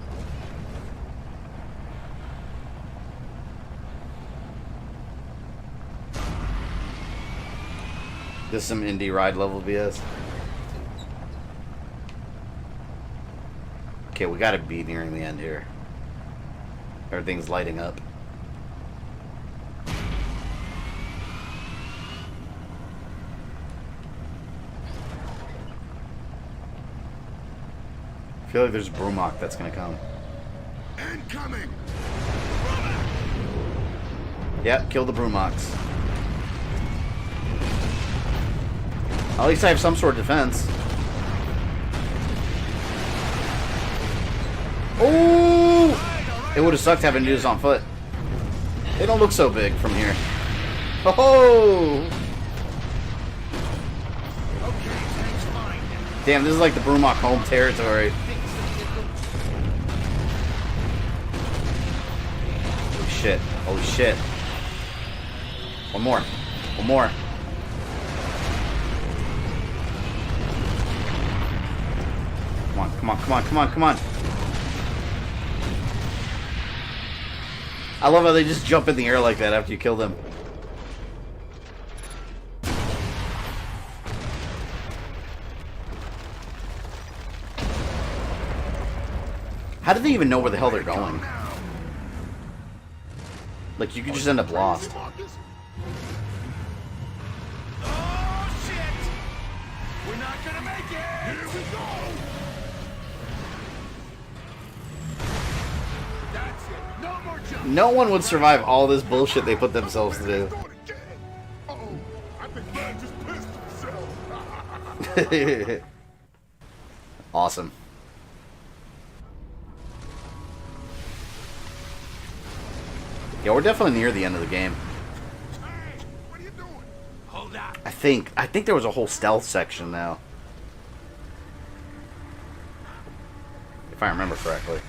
Speaker 1: This is some indie ride level BS. Okay, we gotta be nearing the end here. Everything's lighting up. I feel like there's Brumok that's gonna come.
Speaker 4: Incoming!
Speaker 1: Yep, kill the Brumoks. At least I have some sort of defense. Oh! It would have sucked having to do this on foot. They don't look so big from here. Oh! Damn, this is like the Brumok home territory. Holy shit. Holy shit. One more. One more. Come on, come on, come on, come on, come on. I love how they just jump in the air like that after you kill them. How did they even know where the hell they're going? Like, you could just end up lost.
Speaker 4: Oh, shit! We're not gonna make it! Here we go! That's it. No more jump.
Speaker 1: No one would survive all this bullshit they put themselves to do.
Speaker 4: Oh, I think man just pissed himself.
Speaker 1: Awesome. Yeah, we're definitely near the end of the game.
Speaker 4: Hey, what are you doing? Hold up.
Speaker 1: I think there was a whole stealth section now. If I remember correctly.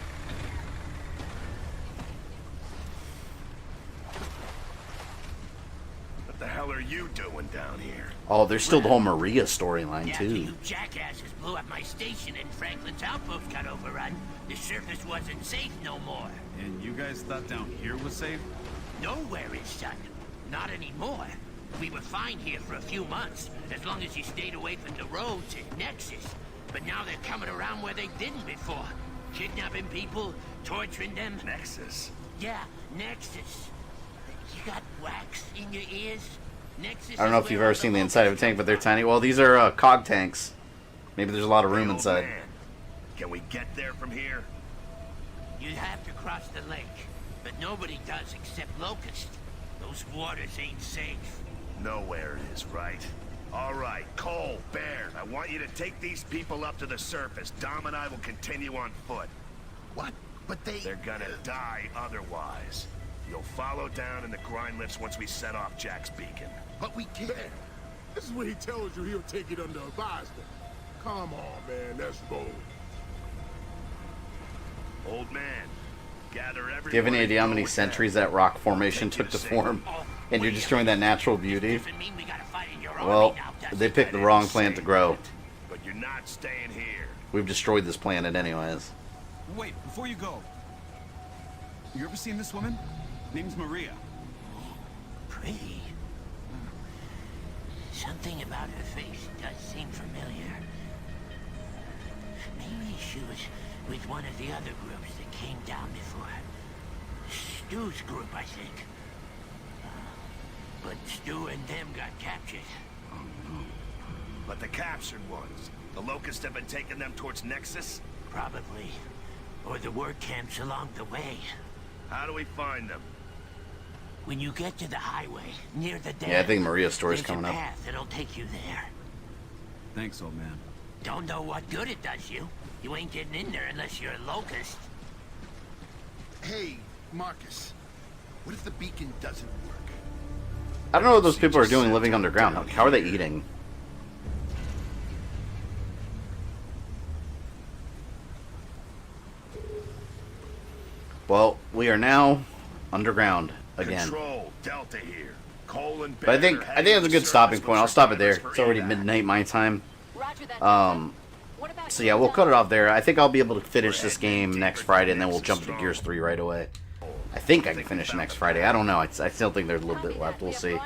Speaker 2: What the hell are you doing down here?
Speaker 1: Oh, there's still the whole Maria storyline
Speaker 5: After
Speaker 1: too.
Speaker 5: you jackasses blew up my station and Franklin's outpost got overrun, the surface wasn't safe no more.
Speaker 4: And you guys thought down here was safe?
Speaker 5: Nowhere is, son. Not anymore. We were fine here for a few months, as long as you stayed away from the roads and Nexus. But now they're coming around where they didn't before. Kidnapping people, torturing them.
Speaker 2: Nexus.
Speaker 5: Yeah, Nexus. You got wax in your ears? Nexus
Speaker 1: I don't know
Speaker 5: is
Speaker 1: if you've
Speaker 5: where
Speaker 1: ever
Speaker 5: all
Speaker 1: seen the
Speaker 5: the
Speaker 1: inside of a tank, but they're tiny. Well, these are cog tanks. Maybe there's a lot of room
Speaker 2: Hey, old
Speaker 1: inside.
Speaker 2: man, can we get there from here?
Speaker 5: You have to cross the lake, but nobody does except Locust. Those waters ain't safe.
Speaker 2: Nowhere it is, right? All right, Cole, Baird, I want you to take these people up to the surface. Dom and I will continue on foot.
Speaker 4: What? But
Speaker 2: They're gonna die otherwise. You'll follow down in the grind lifts once we set off Jack's beacon.
Speaker 4: But we can't. This is where he tells you he'll take it under advisement. Come on, man, let's roll.
Speaker 2: Old man, gather everyone.
Speaker 1: Do you have any idea how
Speaker 2: and
Speaker 1: many
Speaker 2: go with
Speaker 1: centuries
Speaker 2: them.
Speaker 1: that rock formation
Speaker 2: Take you
Speaker 1: took to
Speaker 2: to
Speaker 1: form?
Speaker 5: Oh,
Speaker 1: And you're destroying that natural beauty?
Speaker 5: Doesn't mean we gotta fight in your
Speaker 1: Well,
Speaker 5: army now, does
Speaker 1: they
Speaker 5: it?
Speaker 1: picked the wrong plant to grow.
Speaker 2: But you're not staying here.
Speaker 1: We've destroyed this planet anyways.
Speaker 4: Wait, before you go. You ever seen this woman? Name's Maria.
Speaker 5: Pretty. Something about her face does seem familiar. Maybe she was with one of the other groups that came down before. Stu's group, I think. But Stu and them got captured.
Speaker 2: But the captured ones, the Locusts have been taking them towards Nexus?
Speaker 5: Probably. Or the work camps along the way.
Speaker 2: How do we find them?
Speaker 5: When you get to the highway, near the dam,
Speaker 1: Yeah, I think Maria's story's
Speaker 5: there's
Speaker 1: coming
Speaker 5: a
Speaker 1: up.
Speaker 5: path that'll take you there.
Speaker 4: Thanks, old man.
Speaker 5: Don't know what good it does you. You ain't getting in there unless you're a Locust.
Speaker 4: Hey, Marcus. What if the beacon doesn't work?
Speaker 1: I don't know what those people are doing living underground. How are they eating? Well, we are now underground again.
Speaker 2: Control, Delta here. Cole and
Speaker 1: But I think that's a good stopping point. I'll stop it there. It's already midnight my time.
Speaker 8: Roger that. What about
Speaker 1: So yeah, we'll cut it off there. I think I'll be able to finish this game next Friday, and then we'll jump into Gears 3 right away. I think I can finish next Friday. I don't know. I still think there's a little bit left. We'll see.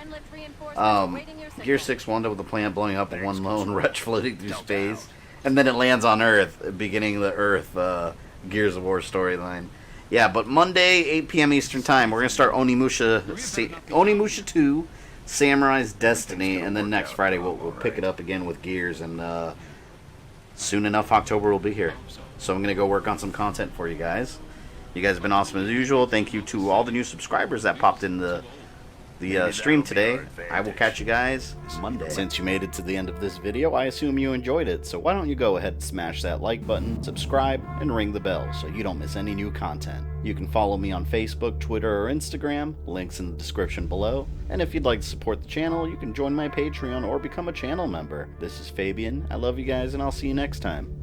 Speaker 1: Gear 6 wound up with the planet blowing up and one lone wretch floating through space. And then it lands on Earth, beginning the Earth Gears of War storyline. Yeah, but Monday, 8 p.m. Eastern Time, we're going to start Onimusha 2, Samurai's Destiny, and then next Friday we'll pick it up again with Gears, and soon enough October will be here. So I'm going to go work on some content for you guys. You guys have been awesome as usual. Thank you to all the new subscribers that popped in the stream today. I will catch you guys Monday. Since you made it to the end of this video, I assume you enjoyed it, so why don't you go ahead and smash that like button, subscribe, and ring the bell so you don't miss any new content. You can follow me on Facebook, Twitter, or Instagram, links in the description below. And if you'd like to support the channel, you can join my Patreon or become a channel member. This is Fabian, I love you guys, and I'll see you next time.